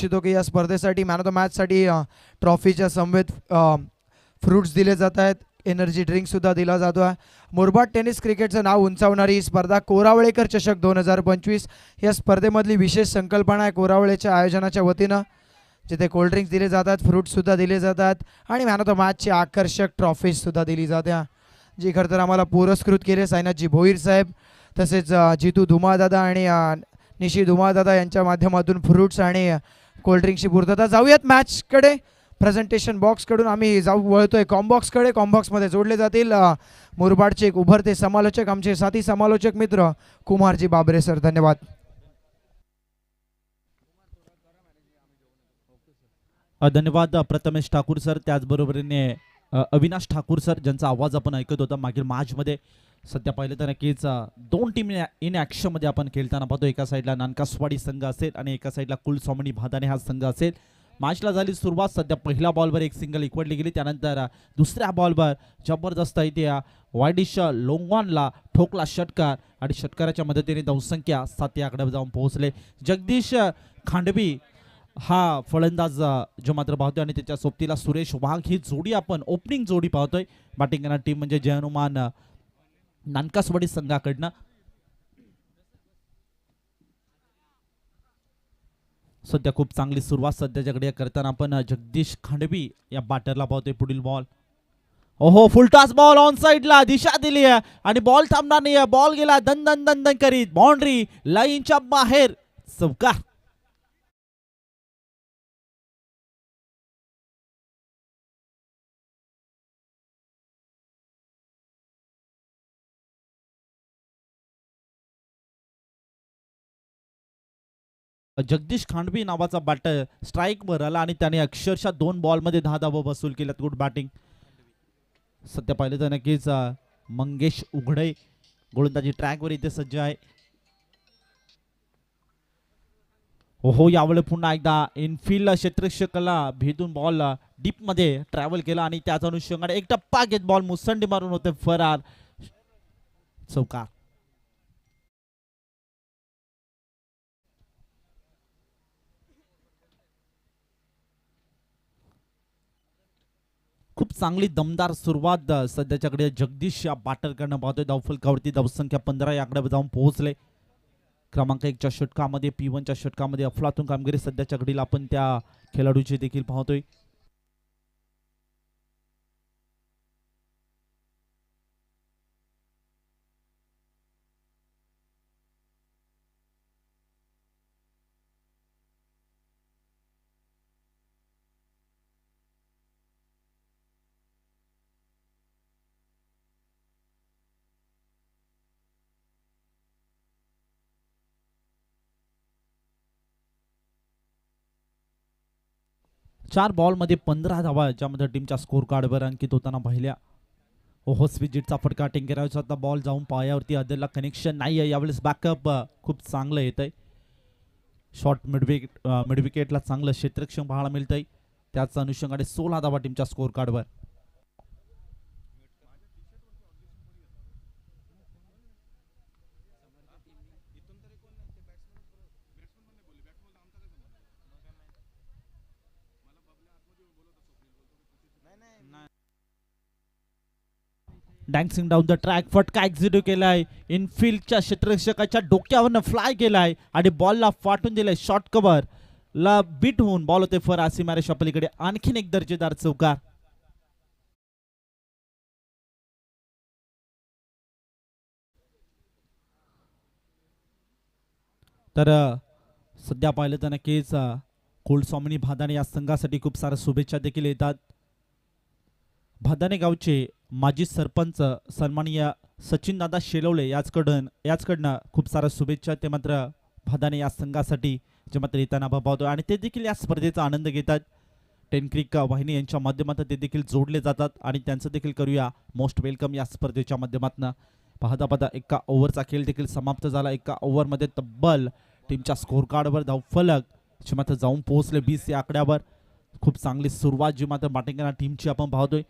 इच्छितो की या स्पर्धेसाठी मॅन ऑफ द मॅचसाठी ट्रॉफीच्या समवेत फ्रूट्स दिले जात आहेत, एनर्जी ड्रिंकसुद्धा दिला जातो आहे. मुरबाड टेनिस क्रिकेटचं नाव उंचावणारी ही स्पर्धा कोरावळेकर चषक 2025 या स्पर्धेमधली विशेष संकल्पना आहे कोरावळेच्या आयोजनाच्या वतीनं, जिथे कोल्ड्रिंक्स दिले जातात, फ्रूट्ससुद्धा दिले जातात आणि मॅन ऑफ द मॅचची आकर्षक ट्रॉफीजसुद्धा दिली जात्या, जी खरं तर आम्हाला पुरस्कृत केले साईनाथजी भोईर साहेब, तसेच जितू धुमाळदादा आणि निशी धुमाळदादा यांच्या माध्यमातून फ्रूट्स आणि कोल्ड्रिंक्सची पूर्तता. जाऊयात मॅचकडे. प्रेझेंटेशन बॉक्सकडून आम्ही वळतोय कॉम्बॉक्सकडे. कॉम्बॉक्समध्ये जोडले जातील मुरबाडचे एक उभरते समालोचक, आमचे साथी समालोचक मित्र कुमारजी बाबरे सर. धन्यवाद. धन्यवाद प्रथमेश ठाकूर सर, त्याचबरोबरीने अविनाश ठाकूर सर, ज्यांचा आवाज आपण ऐकत होता मागील मॅचमध्ये. सध्या पाहिलं तर नक्कीच दोन टीम इन ॲक्शनमध्ये आपण खेळताना पाहतो. एका साईडला नानकासवाडी संघ असेल आणि एका साईडला कुलस्वामिनी भादाने हा संघ असेल. मॅचला झाली सुरुवात. सध्या पहिल्या बॉलवर एक सिंगल इकडली गेली, त्यानंतर दुसऱ्या बॉलवर जबरदस्त इथे वायडिश लोंगॉनला ठोकला षटकार आणि षटकाराच्या मदतीने धावसंख्या 7 या आकड्यावर जाऊन पोहोचले. जगदीश खांडवी हा फलंदाज जो मात्र पाहतोय आणि त्याच्या सोबतीला सुरेश वाघ ही जोडी आपण ओपनिंग जोडी पाहतोय. बॅटिंग करणारी टीम म्हणजे जय हनुमान नानकासवाडी संघाकडनं. सध्या खूप चांगली सुरुवात सध्याच्याकडे करताना आपण जगदीश खांडवी या बॅटरला पाहतोय. पुढील बॉल, ओहो फुलटॉस बॉल ऑन साइडला दिशा दिली आहे आणि बॉल थांबणार नाही. बॉल गेला दन दन दन दन करीत बाउंड्री लाईनच्या बाहेर. चौकार. जगदीश खांडवी नावाचा बॅटर स्ट्राईकवर आला आणि त्याने अक्षरशः 2 बॉलमध्ये 10 धावा वसूल केल्यात. Good batting. सध्या पाहिलं तर नक्कीच मंगेश उघडे गोलंदाजी ट्रॅकवर इथे सज्ज आहे. ओहो यावेळी पुन्हा एकदा इनफिल्ड क्षेत्ररक्षकाला भेदून बॉल डीप मध्ये ट्रॅव्हल केला आणि त्याच अनुषंगाने एक टप्पा घेत बॉल मुसंडी मारून होते फरार. चौकार. खूप चांगली दमदार सुरुवात सध्याच्याकडे जगदीश या बॅटरकडनं पाहतोय. धावफलकावरती धावसंख्या 15 या आकड्यावर जाऊन पोहोचले. क्रमांक 1च्या षटकामध्ये P1च्या षटकामध्ये अफलातून कामगिरी सध्याच्या घडीला आपण त्या खेळाडूची देखील पाहतोय. चार बॉलमध्ये 15 धावा ज्यामध्ये टीमच्या स्कोर कार्डवर अंकित होताना पाहिल्या. ओहो स्विजिटचा फटका टेंकेराचा होता. बॉल जाऊन पायावरती आदरला कनेक्शन नाही आहे. यावेळेस बॅकअप खूप चांगलं येत आहे. शॉर्ट मिडविकेटला चांगलं क्षेत्ररक्षण पाहायला मिळतंय. त्याच अनुषंगाने 16 धावा टीमच्या स्कोर कार्डवर. डॅन्सिंग डाऊन द ट्रॅक फटका एक्झिक्यूट केलाय. इनफिल्डच्या क्षेत्ररक्षकाच्या डोक्यावरनं फ्लाय केलाय आणि बॉलला फाटून दिलाय. शॉर्ट कव्हर ला बीट होऊन बॉल होते फर आसिमारेच्या पलीकडे. आणखीन एक दर्जेदार चौकार. तर सध्या पाहिलं तर नक्कीच कुलस्वामिनी भादाने या संघासाठी खूप साऱ्या शुभेच्छा देखील येतात. भादाने गावचे माजी सरपंच सन्माननीय सचिनदादा शेलवले याचकडनं खूप साऱ्या शुभेच्छा. ते मात्र भादाने या संघासाठी जे मात्र येताना पाहतो आणि ते देखील या स्पर्धेचा आनंद घेतात. टेनक्रिक वाहिनी यांच्या माध्यमातून ते देखील जोडले जातात आणि त्यांचं देखील करूया मोस्ट वेलकम या स्पर्धेच्या माध्यमातून. पाहता पाहता एका ओव्हरचा खेळ देखील समाप्त झाला. एका ओव्हरमध्ये तब्बल टीमच्या स्कोर कार्डवर धावफलक जे मात्र जाऊन पोहोचले 20 या आकड्यावर. खूप चांगली सुरुवात जी मात्र बॅटिंग करणाऱ्या टीमची आपण पाहतोय.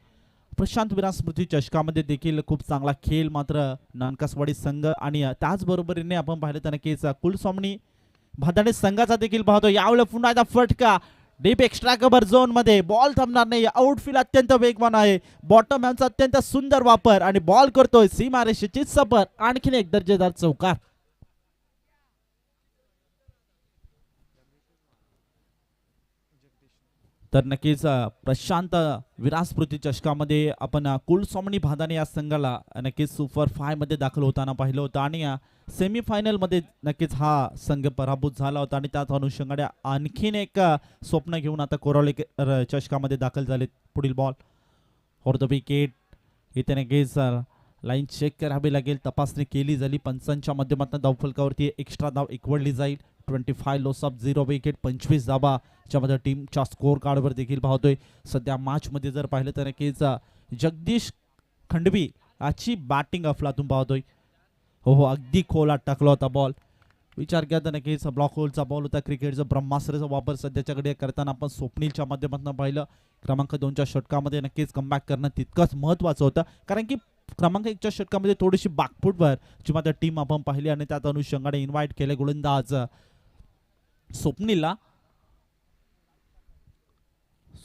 प्रशांत विराट स्मृती चषकामध्ये देखील खूप चांगला खेळ मात्र नानकासवाडी संघ आणि त्याचबरोबरीने आपण पाहिलं तर नक्कीच कुलस्वामिनी भादाने संघाचा देखील पाहतो. यावेळेला पुन्हा एकदा फटका डीप एक्स्ट्रा कव्हर झोन मध्ये बॉल थांबणार नाही. आउटफील्ड अत्यंत वेगवान आहे. बॉटम हॅमचा अत्यंत सुंदर वापर आणि बॉल करतोय सीमारेषेची सपर. आणखीन एक दर्जेदार चौकार. तर नक्कीच प्रशांत विरासस्मृती चषकामध्ये आपण कुलस्वामिनी भादाने या संघाला नक्कीच सुपर 5 मध्ये दाखल होताना पाहिलं होतं आणि सेमीफायनल मध्ये नक्कीच हा संघ पराभूत झाला होता आणि त्याच अनुषंगाने आणखीन एक स्वप्न घेऊन आता कोरावळे चषकामध्ये दाखल झाले. पुढील बॉल फॉर द विकेट. इथे नक्कीच लाईन चेक करावी लागेल, तपासणी केली झाली पंचांच्या माध्यमातून. धावफलकावरती एक्स्ट्रा धाव एकवडली जाईल. 25 लॉस ऑफ 0 विकेट, 25 धावा ज्यामध्ये टीमच्या स्कोर कार्डवर देखील पाहतोय. सध्या मॅच मध्ये जर पाहिलं तर नक्कीच जगदीश खंडवी याची बॅटिंग अफलातून पाहतोय. हो अगदी खोलात टाकला होता बॉल. विचार केला तर नक्कीच ब्लॉक होलचा बॉल होता. क्रिकेटचा ब्रह्मास्त्राचा वापर सध्याच्याकडे करताना आपण स्वप्नीलच्या माध्यमातून पाहिलं. क्रमांक 2च्या षटकामध्ये नक्कीच कमबॅक करणं तितकंच महत्त्वाचं होतं, कारण की क्रमांक 1च्या षटकामध्ये थोडीशी बॅकफूटवर जी मात्र टीम आपण पाहिली आणि त्यात अनुषंगाने इन्व्हाइट केले गोलंदाज स्वप्नीलला.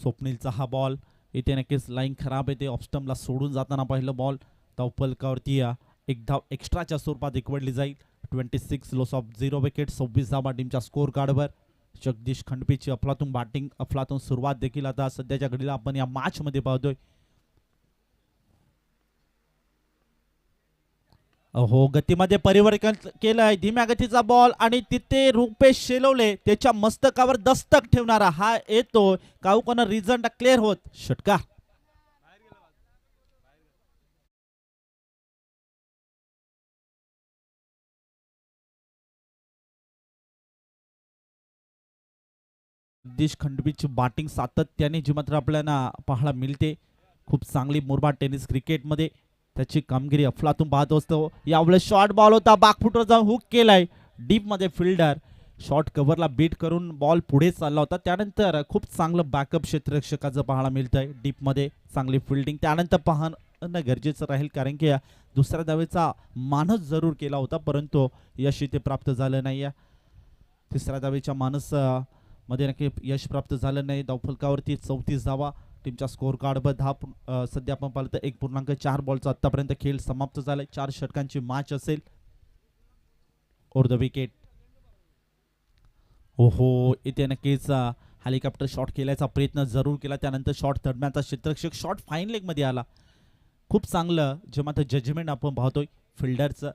स्वप्नीलचा हा बॉल इथे नक्कीच लाईन खराब येते. ऑफस्टम्पला सोडून जाताना पाहिलं बॉल. धावफलकावरती एक धाव एक्स्ट्राच्या स्वरूपात एकवडली जाईल. 26 लॉस ऑफ 0 विकेट, 26 धावा टीमच्या स्कोर कार्डवर. जगदीश खंडपीची अफलातून बॅटिंग, अफलातून सुरुवात देखील आता सध्याच्या घडीला आपण या मॅच मध्ये पाहतोय. हो गतीमध्ये परिवर्तन केलंय. धीम्या गतीचा बॉल आणि तिथे रुपेश शेलवले त्याच्या मस्तकावर दस्तक ठेवणारा हा येतो. काऊकोना रिझन क्लिअर होत षटकार. जगदीश खंडपीची बॅटिंग सातत्याने जी मात्र आपल्याला पाहायला मिळते. खूप चांगली मुरबाड टेनिस क्रिकेटमध्ये त्याची कामगिरी अफलातून पाहत असतो. यावेळेस शॉर्ट बॉल होता, बॅकफुटवर जाऊन हुक केलाय. डीप मध्ये फिल्डर शॉर्ट कव्हरला बीट करून बॉल पुढे चालला होता. त्यानंतर खूप चांगलं बॅकअप क्षेत्ररक्षकाचं पाहायला मिळतंय. डीप मध्ये चांगली फिल्डिंग त्यानंतर पाहणं गरजेचं राहील, कारण की दुसऱ्या धावेचा मानस जरूर केला होता परंतु यश इथे प्राप्त झालं नाही. तिसऱ्या धावेच्या मानस मध्ये नक्की यश प्राप्त झालं नाही. धावफलकावरती 34 धावा टीमच्या स्कोर कार्डवर. सध्या आपण पाहिलं तर 1.4 बॉलचा आतापर्यंत खेळ समाप्त झालाय. 4 षटकांची मॅच असेल. Over the wicket. ओहो इथे नक्कीच हेलिकॉप्टर शॉट केल्याचा प्रयत्न जरूर केला. त्यानंतर शॉट दरम्यानचा क्षेत्ररक्षक शॉट फाईन लेग मध्ये आला. खूप चांगलं जे मात्र जजमेंट आपण पाहतोय फिल्डरचं.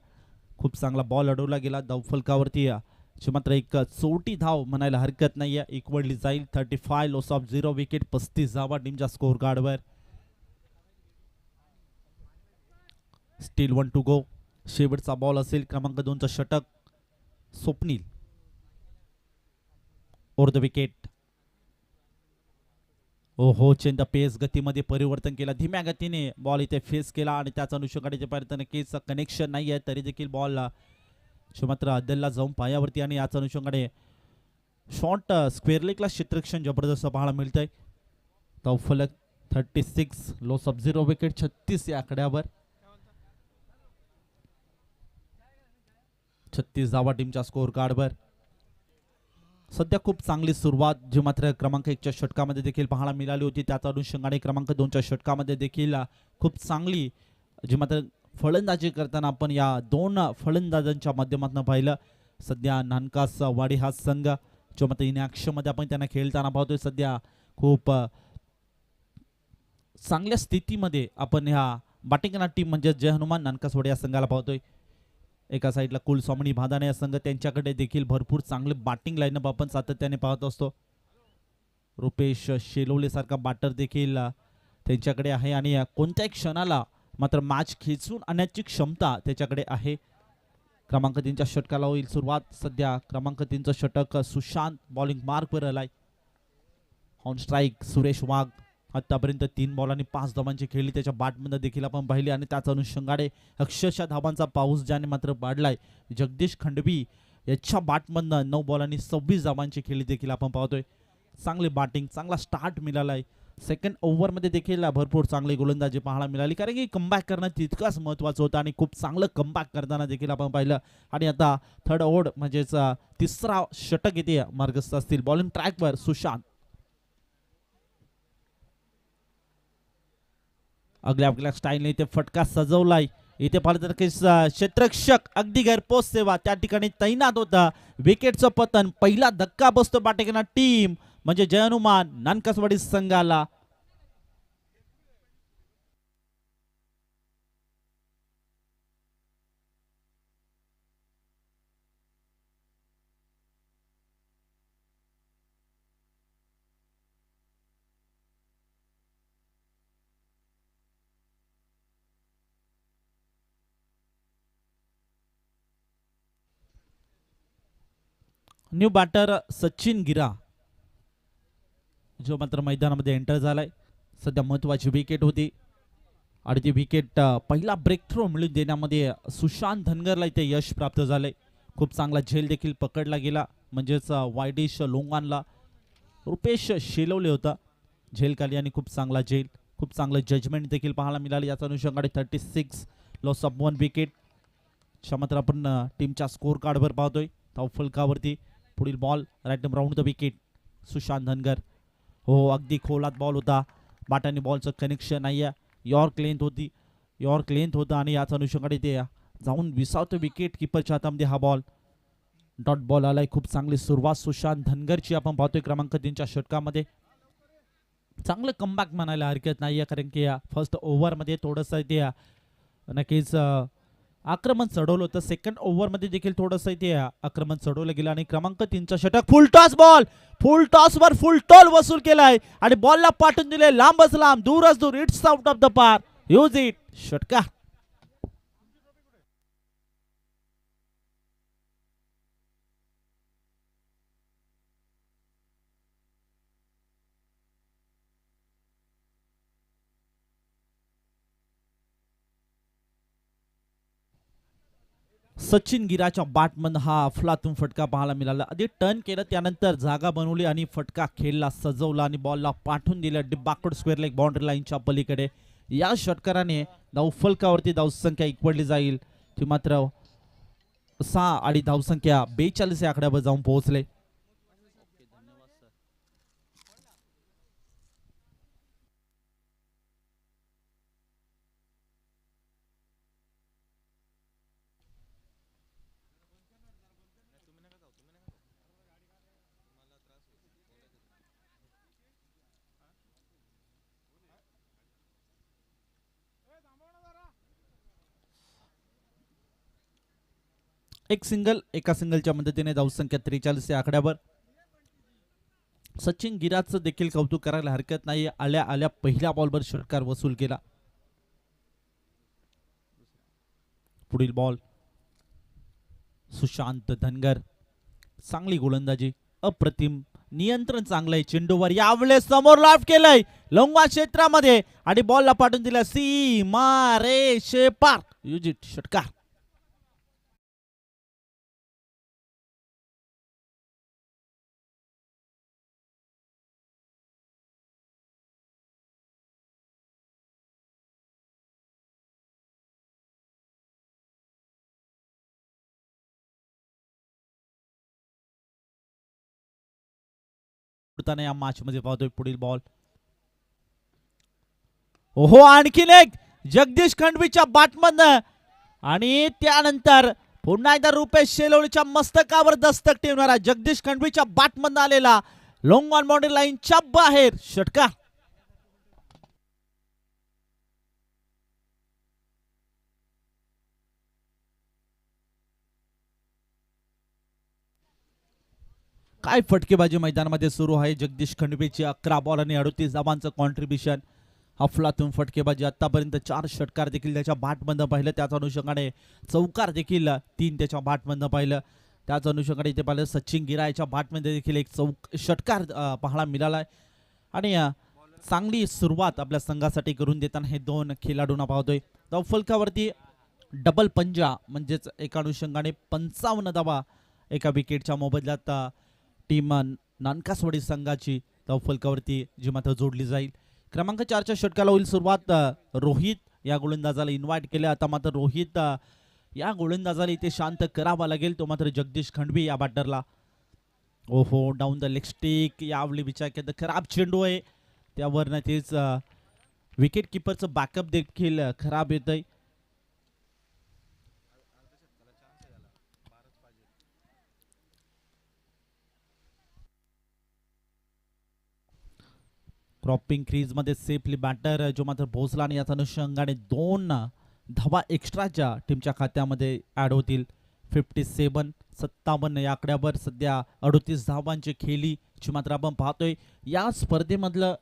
खूप चांगला बॉल अडवला गेला. धावफलकावरती जे मात्र एक चौटी धाव म्हणायला हरकत नाहीये, एकवडली जाईल. 35 लॉस ऑफ 0 विकेट, 35 धावा टीमच्या स्कोर कार्डवर. Still 1 to go. शेवटचा बॉल असेल. क्रमांक 2चं षटक स्वप्नील. Over the wicket. ओहो चेंज द पेस. गतीमध्ये परिवर्तन केला. धीम्या गतीने बॉल इथे फेस केला आणि त्याच अनुषंगाने जे पाहिलं नक्कीच कनेक्शन नाही आहे तरी देखील बॉल मात्र अद्दलला जाऊन पायावरती आणि याच अनुषंगाने शॉर्ट स्क्वेअर लेगला क्षेत्ररक्षण जबरदस्त पाहायला मिळतंय. धावफलक 36 लॉस ऑफ 0 विकेट, 36 या आकड्यावर. 36 धावा टीमच्या स्कोर कार्डवर. सध्या खूप चांगली सुरुवात जी मात्र क्रमांक 1च्या षटकामध्ये देखील पाहायला मिळाली होती. त्याच अनुषंगाने क्रमांक 2च्या षटकामध्ये देखील खूप चांगली जी मात्र फलंदाजी करताना आपण या 2 फलंदाजांच्या माध्यमातून पाहिलं. सध्या नानकास वाडी हा संघ जो मात्र इनॅक्शन मध्ये आपण त्यांना खेळताना पाहतोय. सध्या खूप चांगल्या स्थितीमध्ये आपण ह्या बॅटिंग टीम म्हणजे जय हनुमान नानकासवाडी या संघाला पाहतोय. एका साईडला कुलस्वामिनी भादाने या संघ, त्यांच्याकडे देखील भरपूर चांगले बॅटिंग लाईनअप आपण सातत्याने पाहत असतो. रुपेश शेलोले सारखा बॅटर देखील त्यांच्याकडे आहे आणि कोणत्याही क्षणाला मात्र मॅच खेचून आणण्याची क्षमता त्याच्याकडे आहे. क्रमांक 3च्या षटकाला होईल सुरुवात. सध्या क्रमांक 3चं षटक सुशांत बॉलिंग मार्कवर आलाय. ऑन स्ट्राईक सुरेश वाघ. आतापर्यंत 3 बॉल आणि 5 धावांची खेळली त्याच्या बॅटमध्ये देखील आपण पाहिली आणि त्याच अनुषंगाने अक्षरशः धावांचा पाऊस ज्याने मात्र पाडलाय. जगदीश खंडवी याच्या बॅटमधनं 9 बॉल आणि 26 धावांची खेळी देखील आपण पाहतोय. चांगली बॅटिंग, चांगला स्टार्ट मिळालाय सेकंड ओव्हरमध्ये देखील भरपूर चांगली गोलंदाजी पाहायला मिळाली, कारण की कमबॅक करणं तितकंच महत्त्वाचं होतं आणि खूप चांगलं कमबॅक करताना देखील आपण पाहिलं. आणि आता थर्ड ओव्हर म्हणजेच तिसरा षटक इथे मार्गस्थ असतील. बॉलिंग ट्रॅकवर सुशांत. आपल्या स्टाईलने इथे फटका सजवलाय. इथे पाहिलं तर क्षेत्ररक्षक अगदी घरपोच सेवा त्या ठिकाणी तैनात होता. विकेटचं पतन, पहिला धक्का बसतो बाटेकना टीम म्हणजे जय हनुमान नानकासवाडी संघाला. न्यू बॅटर सचिन गिरा जो मात्र मैदानामध्ये एंटर झालाय. सध्या महत्वाची विकेट होती आणि ती विकेट पहिला ब्रेक थ्रो मिळून देण्यामध्ये सुशांत धनगरला इथे यश प्राप्त झाले. खूप चांगला झेल देखील पकडला गेला, म्हणजेच वायडिश लोंगानला रुपेश शेलवले होता झेल खाली आणि खूप चांगला झेल, खूप चांगलं जजमेंट देखील पाहायला मिळाले. याचा अनुषंगाने 36 लॉस ऑफ 1 विकेट. मात्र आपण टीमच्या स्कोर कार्डवर पाहतोय फलकावरती. पुढील ball right round the wicket Sushant Dhangar. हो, अगदी खोलात बॉल होता. बाटाने बॉलचं कनेक्शन नाही आहे. यॉर्क लेंथ होता आणि याच अनुषंगाने ते जाऊन विसावतं विकेट किपरच्या हातामध्ये. हा बॉल डॉट बॉल आलाय. खूप चांगली सुरुवात सुशांत धनगरची आपण पाहतोय क्रमांक 3च्या षटकामध्ये. चांगलं कमबॅक म्हणायला हरकत नाही आहे, कारण की फर्स्ट ओव्हरमध्ये थोडंसं ते नक्कीच आक्रमण चढवलं होतं. सेकंड ओव्हरमध्ये देखील थोडंसं इथे आक्रमण चढवलं गेलं आणि क्रमांक 3चा षटक फुल टॉस बॉल, फुल टॉसवर फुल टॉल वसूल केलाय आणि बॉलला पाठवून दिले लांबच लांब, दूरच दूर. इट्स आउट ऑफ द पार. Use it. षटकार. सचिन गिराच्या बॅटमन हा अफलातून फटका पाहायला मिळाला. आधी टर्न केलं, त्यानंतर जागा बनवली आणि फटका खेळला, सजवला आणि बॉलला पाठवून दिलं डिबाकोड स्क्वेअर लेग बाउंड्री लाईनच्या पलीकडे. या षटकाराने धावफलकावरती धावसंख्या इक्वडली जाईल. ती मात्र 6 आणि धावसंख्या 42 या आकड्यावर जाऊन पोहोचले. एका सिंगलच्या मदतीने धावसंख्या 43 या आकड्यावर. सचिन गिराचं देखील कौतुक करायला हरकत नाही. आल्या पहिल्या बॉलवर षटकार वसूल केला. पुढील बॉल सुशांत धनगर. चांगली गोलंदाजी, अप्रतिम नियंत्रण चांगलंय चेंडूवर. यावेळेस समोर लॉफ्ट केलंय लंगवा क्षेत्रामध्ये आणि बॉलला पाठवून दिला सीमा रेषे पार. युजिट. षटकार. या मॅच मध्ये पाहतोय. पुढील बॉल ओहो, आणखीन एक जगदीश खंडवीच्या बॅटमधनं आणि त्यानंतर पुन्हा एकदा रुपेश शेलवलीच्या मस्तकावर दस्तक ठेवणारा जगदीश खंडवीच्या बॅटमधनं आलेला लॉंग ऑन बाउंड्री लाईनच्या बाहेर. षटकार. काय फटकेबाजी मैदानामध्ये सुरू आहे. जगदीश खंडवीची 11 बॉल आणि 38 धावांचं कॉन्ट्रीब्युशन. अफलातून फटकेबाजी. आतापर्यंत 4 षटकार देखील त्याच्या बॅटमधनं पाहिलं. त्याच अनुषंगाने चौकार देखील 3 त्याच्या बॅटमधनं पाहिलं. त्याच अनुषंगाने इथे पाहिलं सचिन गिरा याच्या बॅटमध्ये देखील एक षटकार पाहायला मिळाला आहे. आणि चांगली सुरुवात आपल्या संघासाठी करून देताना हे 2 खेळाडूंना पाहतोय. धावफलकावरती डबल पंजा, म्हणजेच एका अनुषंगाने 55 धावा एका विकेटच्या मोबदल्यात टीम नानकासवाडी संघाची धावफलकावरती जी मात्र जोडली जाईल. क्रमांक 4च्या षटकाला होईल सुरुवात. रोहित या गोलंदाजाला इन्व्हाइट केले. आता मात्र रोहित या गोलंदाजाला इथे शांत करावा लागेल. तो मात्र जगदीश खंडवी या बॅटरला. ओहो, डाऊन द लेग स्टिक. यावेळी विचार केला खराब चेंडू आहे त्यावर तेच विकेट किपरचं बॅकअप देखील खराब येतंय. क्रॉपिंग क्रीज मध्ये सेफली बॅटर जो मात्र पोहोचला आणि याचा अनुषंगाने 2 धावा एक्स्ट्राच्या टीमच्या खात्यामध्ये ऍड होतील. 57 या आकड्यावर सध्या 38 धावांची खेळी जी मात्र आपण पाहतोय. या स्पर्धेमधलं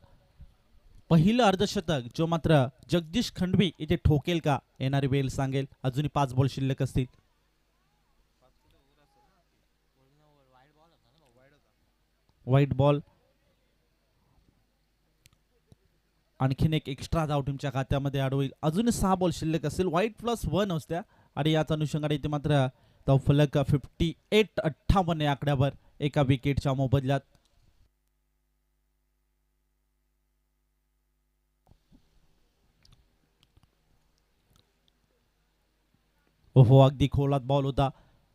पहिलं अर्धशतक जो मात्र जगदीश खंडवी इथे ठोकेल का येणारी वेळ सांगेल. अजूनही 5 बॉल शिल्लक असतील. व्हाईट बॉल, आणखीन एक एक्स्ट्रा धाव टीमच्या खात्यामध्ये ऍड होईल. अजून 6 बॉल शिल्लक असेल. व्हाईट +1 असत्या आणि याच अनुषंगाने इथे मात्र धावफलक 58 या आकड्यावर एका विकेटच्या मोबदल्यात. ओहो, अगदी खोलात बॉल होता.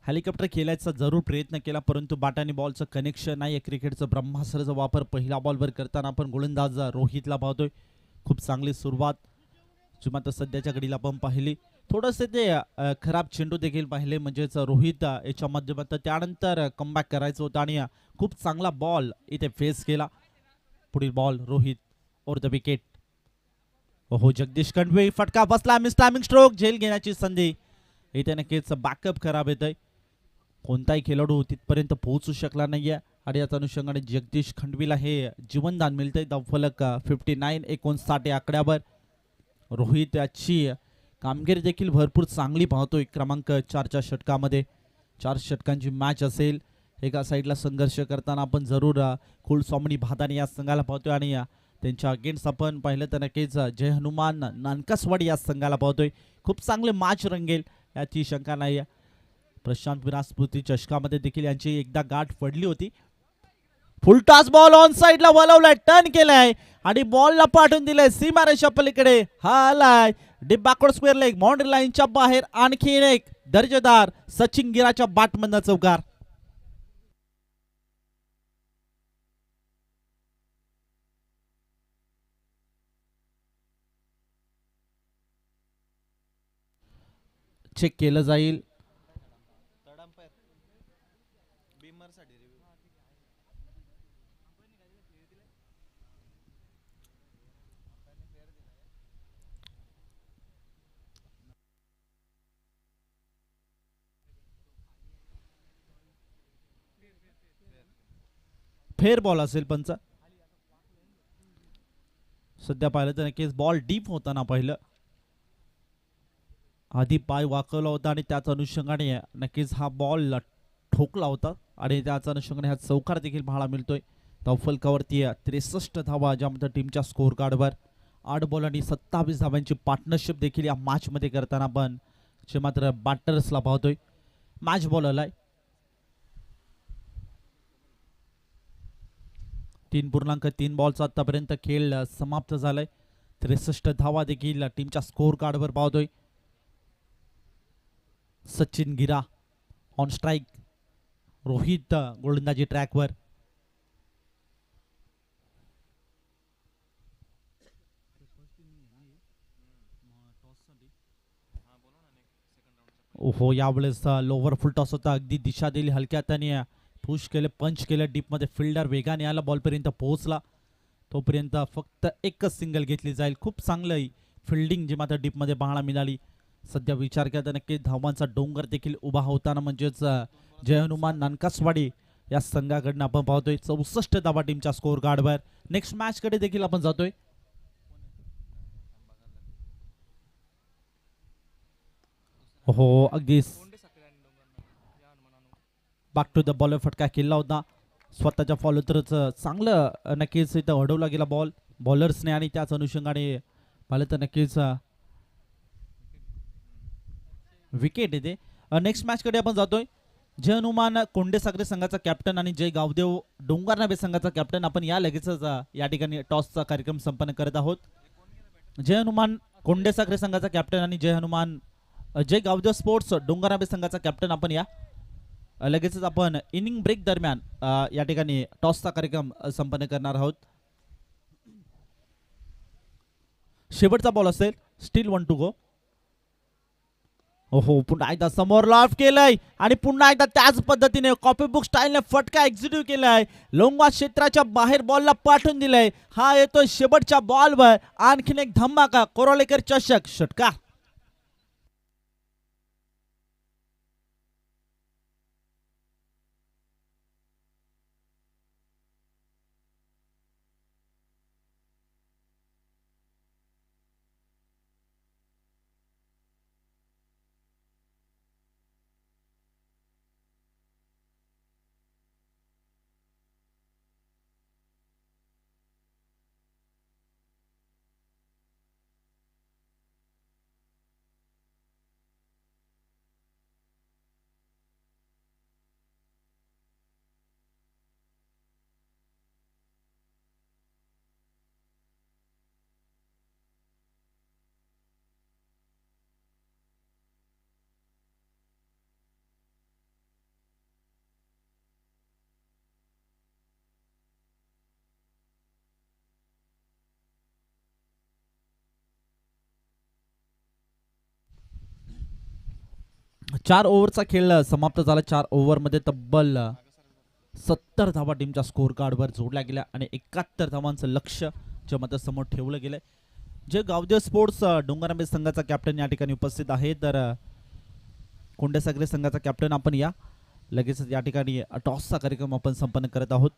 हेलिकॉप्टर खेळायचा जरूर प्रयत्न केला परंतु बाटाने बॉलचं कनेक्शन नाही. क्रिकेटचं ब्रह्मास्त्राचा वापर पहिल्या बॉलवर करताना आपण गोलंदाज रोहितला पाहतोय. खूप चांगली सुरुवात जी मात्र सध्याच्या घडीला आपण पाहिली. थोडंसं ते खराब चेंडू देखील पाहिले म्हणजेच रोहित याच्या माध्यमातून त्यानंतर कमबॅक करायचं होतं आणि खूप चांगला बॉल इथे फेस केला. पुढील ball Rohit over the wicket. ओहो, जगदीश खंडवी फटका बसला. Miss timing stroke. झेल घेण्याची संधी. इथे नक्कीच बॅकअप खराब येत आहे. कोणताही खेळाडू तिथपर्यंत पोहोचू शकला नाहीये आणि याच अनुषंगाने जगदीश खंडवीला हे जीवनदान मिळतंय. धावफलक 59 आकड्यावर. रोहित याची कामगिरी देखील भरपूर चांगली पाहतोय. क्रमांक 4च्या षटकामध्ये 4 षटकांची मॅच असेल. एका साईडला संघर्ष करताना आपण जरूर कुलस्वामिनी भादाने या संघाला पाहतोय आणि त्यांच्या अगेन्स्ट आपण पाहिलं तर नक्कीच जय हनुमान नानकसवाडी या संघाला पाहतोय. खूप चांगले मॅच रंगेल याची शंका नाही. प्रशांत विरासपुती चषकामध्ये देखील यांची एकदा गाठ पडली होती. फुल टॉस बॉल ऑन साइडला वळवलाय, टर्न केलाय आणि बॉलला पाठवून दिलाय सीमारेषा पलीकडे. हा आलाय deep backward square leg boundary लाईनच्या बाहेर. आणखी एक दर्जेदार सचिन गिराच्या बॅटमधनं चौकार. चेक केलं जाईल. फेर बॉल असेल पंच. सध्या पाहिलं तर नक्कीच बॉल डीप होताना पाहिलं. आधी पाय वाकवला होता आणि त्याच अनुषंगाने नक्कीच हा बॉल ठोकला होता आणि त्याच अनुषंगाने हा चौकार देखील पाहायला मिळतोय. धावफलकावरती 63 धावा ज्यामध्ये टीमच्या स्कोर कार्डवर 8 बॉल आणि 27 धावांची पार्टनरशिप देखील या मॅच मध्ये करताना आपण जे मात्र बॅटर्सला पाहतोय. मॅच बॉल आलाय. 3.3 बॉलचा आतापर्यंत खेळ समाप्त झालाय. 63 धावा देखील टीमच्या स्कोर कार्डवर पाहतोय. सचिन गिरा ऑन स्ट्राइक. रोहित गोलंदाजी ट्रॅकवर. ओहो, यावेळेस लोवर फुल टॉस होता. अगदी दिशा दिली हलक्या हाताने पुश केले, पंच केलं डीप मध्ये. फिल्डर वेगाने आला, बॉलपर्यंत पोहोचला. तोपर्यंत फक्त एकच सिंगल घेतली जाईल. खूप चांगलं फिल्डिंग जी मात्र डीप मध्ये पाहायला मिळाली. सध्या विचार केला तर नक्की धावांचा डोंगर देखील उभा होताना म्हणजेच जय हनुमान नानकासवाडी या संघाकडनं आपण पाहतोय. 64 धावा टीमच्या स्कोर कार्डवर. नेक्स्ट मॅच कडे देखील आपण जातोय. हो, अगदी बॅक टू द बॉलर फटका केला होता. स्वतःच्या फॉलोतरच चांगलं नक्कीच इथं अडवला गेला बॉल बॉलर्सने आणि त्याच अनुषंगाने पाहिलं तर नक्कीच विकेट येते. नेक्स्ट मॅच कडे आपण जातोय. जय हनुमान कोंडेसागरे संघाचा कॅप्टन आणि जय गावदेव डोंगरनाबे संघाचा कॅप्टन आपण या लगेचच या ठिकाणी टॉसचा कार्यक्रम संपन्न करत आहोत. जय हनुमान कोंडेसागरे संघाचा कॅप्टन आणि जय हनुमान जय गावदेव स्पोर्ट्स डोंगरनाबे संघाचा कॅप्टन आपण या लगेचच आपण इनिंग ब्रेक दरम्यान या ठिकाणी टॉसचा कार्यक्रम संपन्न करणार आहोत. शेवटचा बॉल असेल. Still 1 to go. ओहो पुन्हा एकदा समोर लॉफ केलंय आणि पुन्हा एकदा त्याच पद्धतीने कॉपी बुक स्टाईलने फटका एक्झिक्यूट केलाय. लोंगवा क्षेत्राच्या बाहेर बॉलला पाठवून दिलाय. हा येतोय शेवटच्या बॉलवर. आणखीन एक धमाका कोरोलेकर चषक षटकार. चार ओव्हरचा खेळ समाप्त झाला. 4 ओव्हरमध्ये तब्बल 70 धावा टीमच्या स्कोर कार्डवर जोडल्या गेल्या आणि 71 धावांचं लक्ष्य ज्या समोर ठेवलं गेलंय. जे गावदेव स्पोर्ट्स डोंगरनाबे संघाचा कॅप्टन या ठिकाणी उपस्थित आहे. तर कोंडेसागरे संघाचा कॅप्टन आपण या लगेच या ठिकाणी टॉसचा कार्यक्रम आपण संपन्न करत आहोत.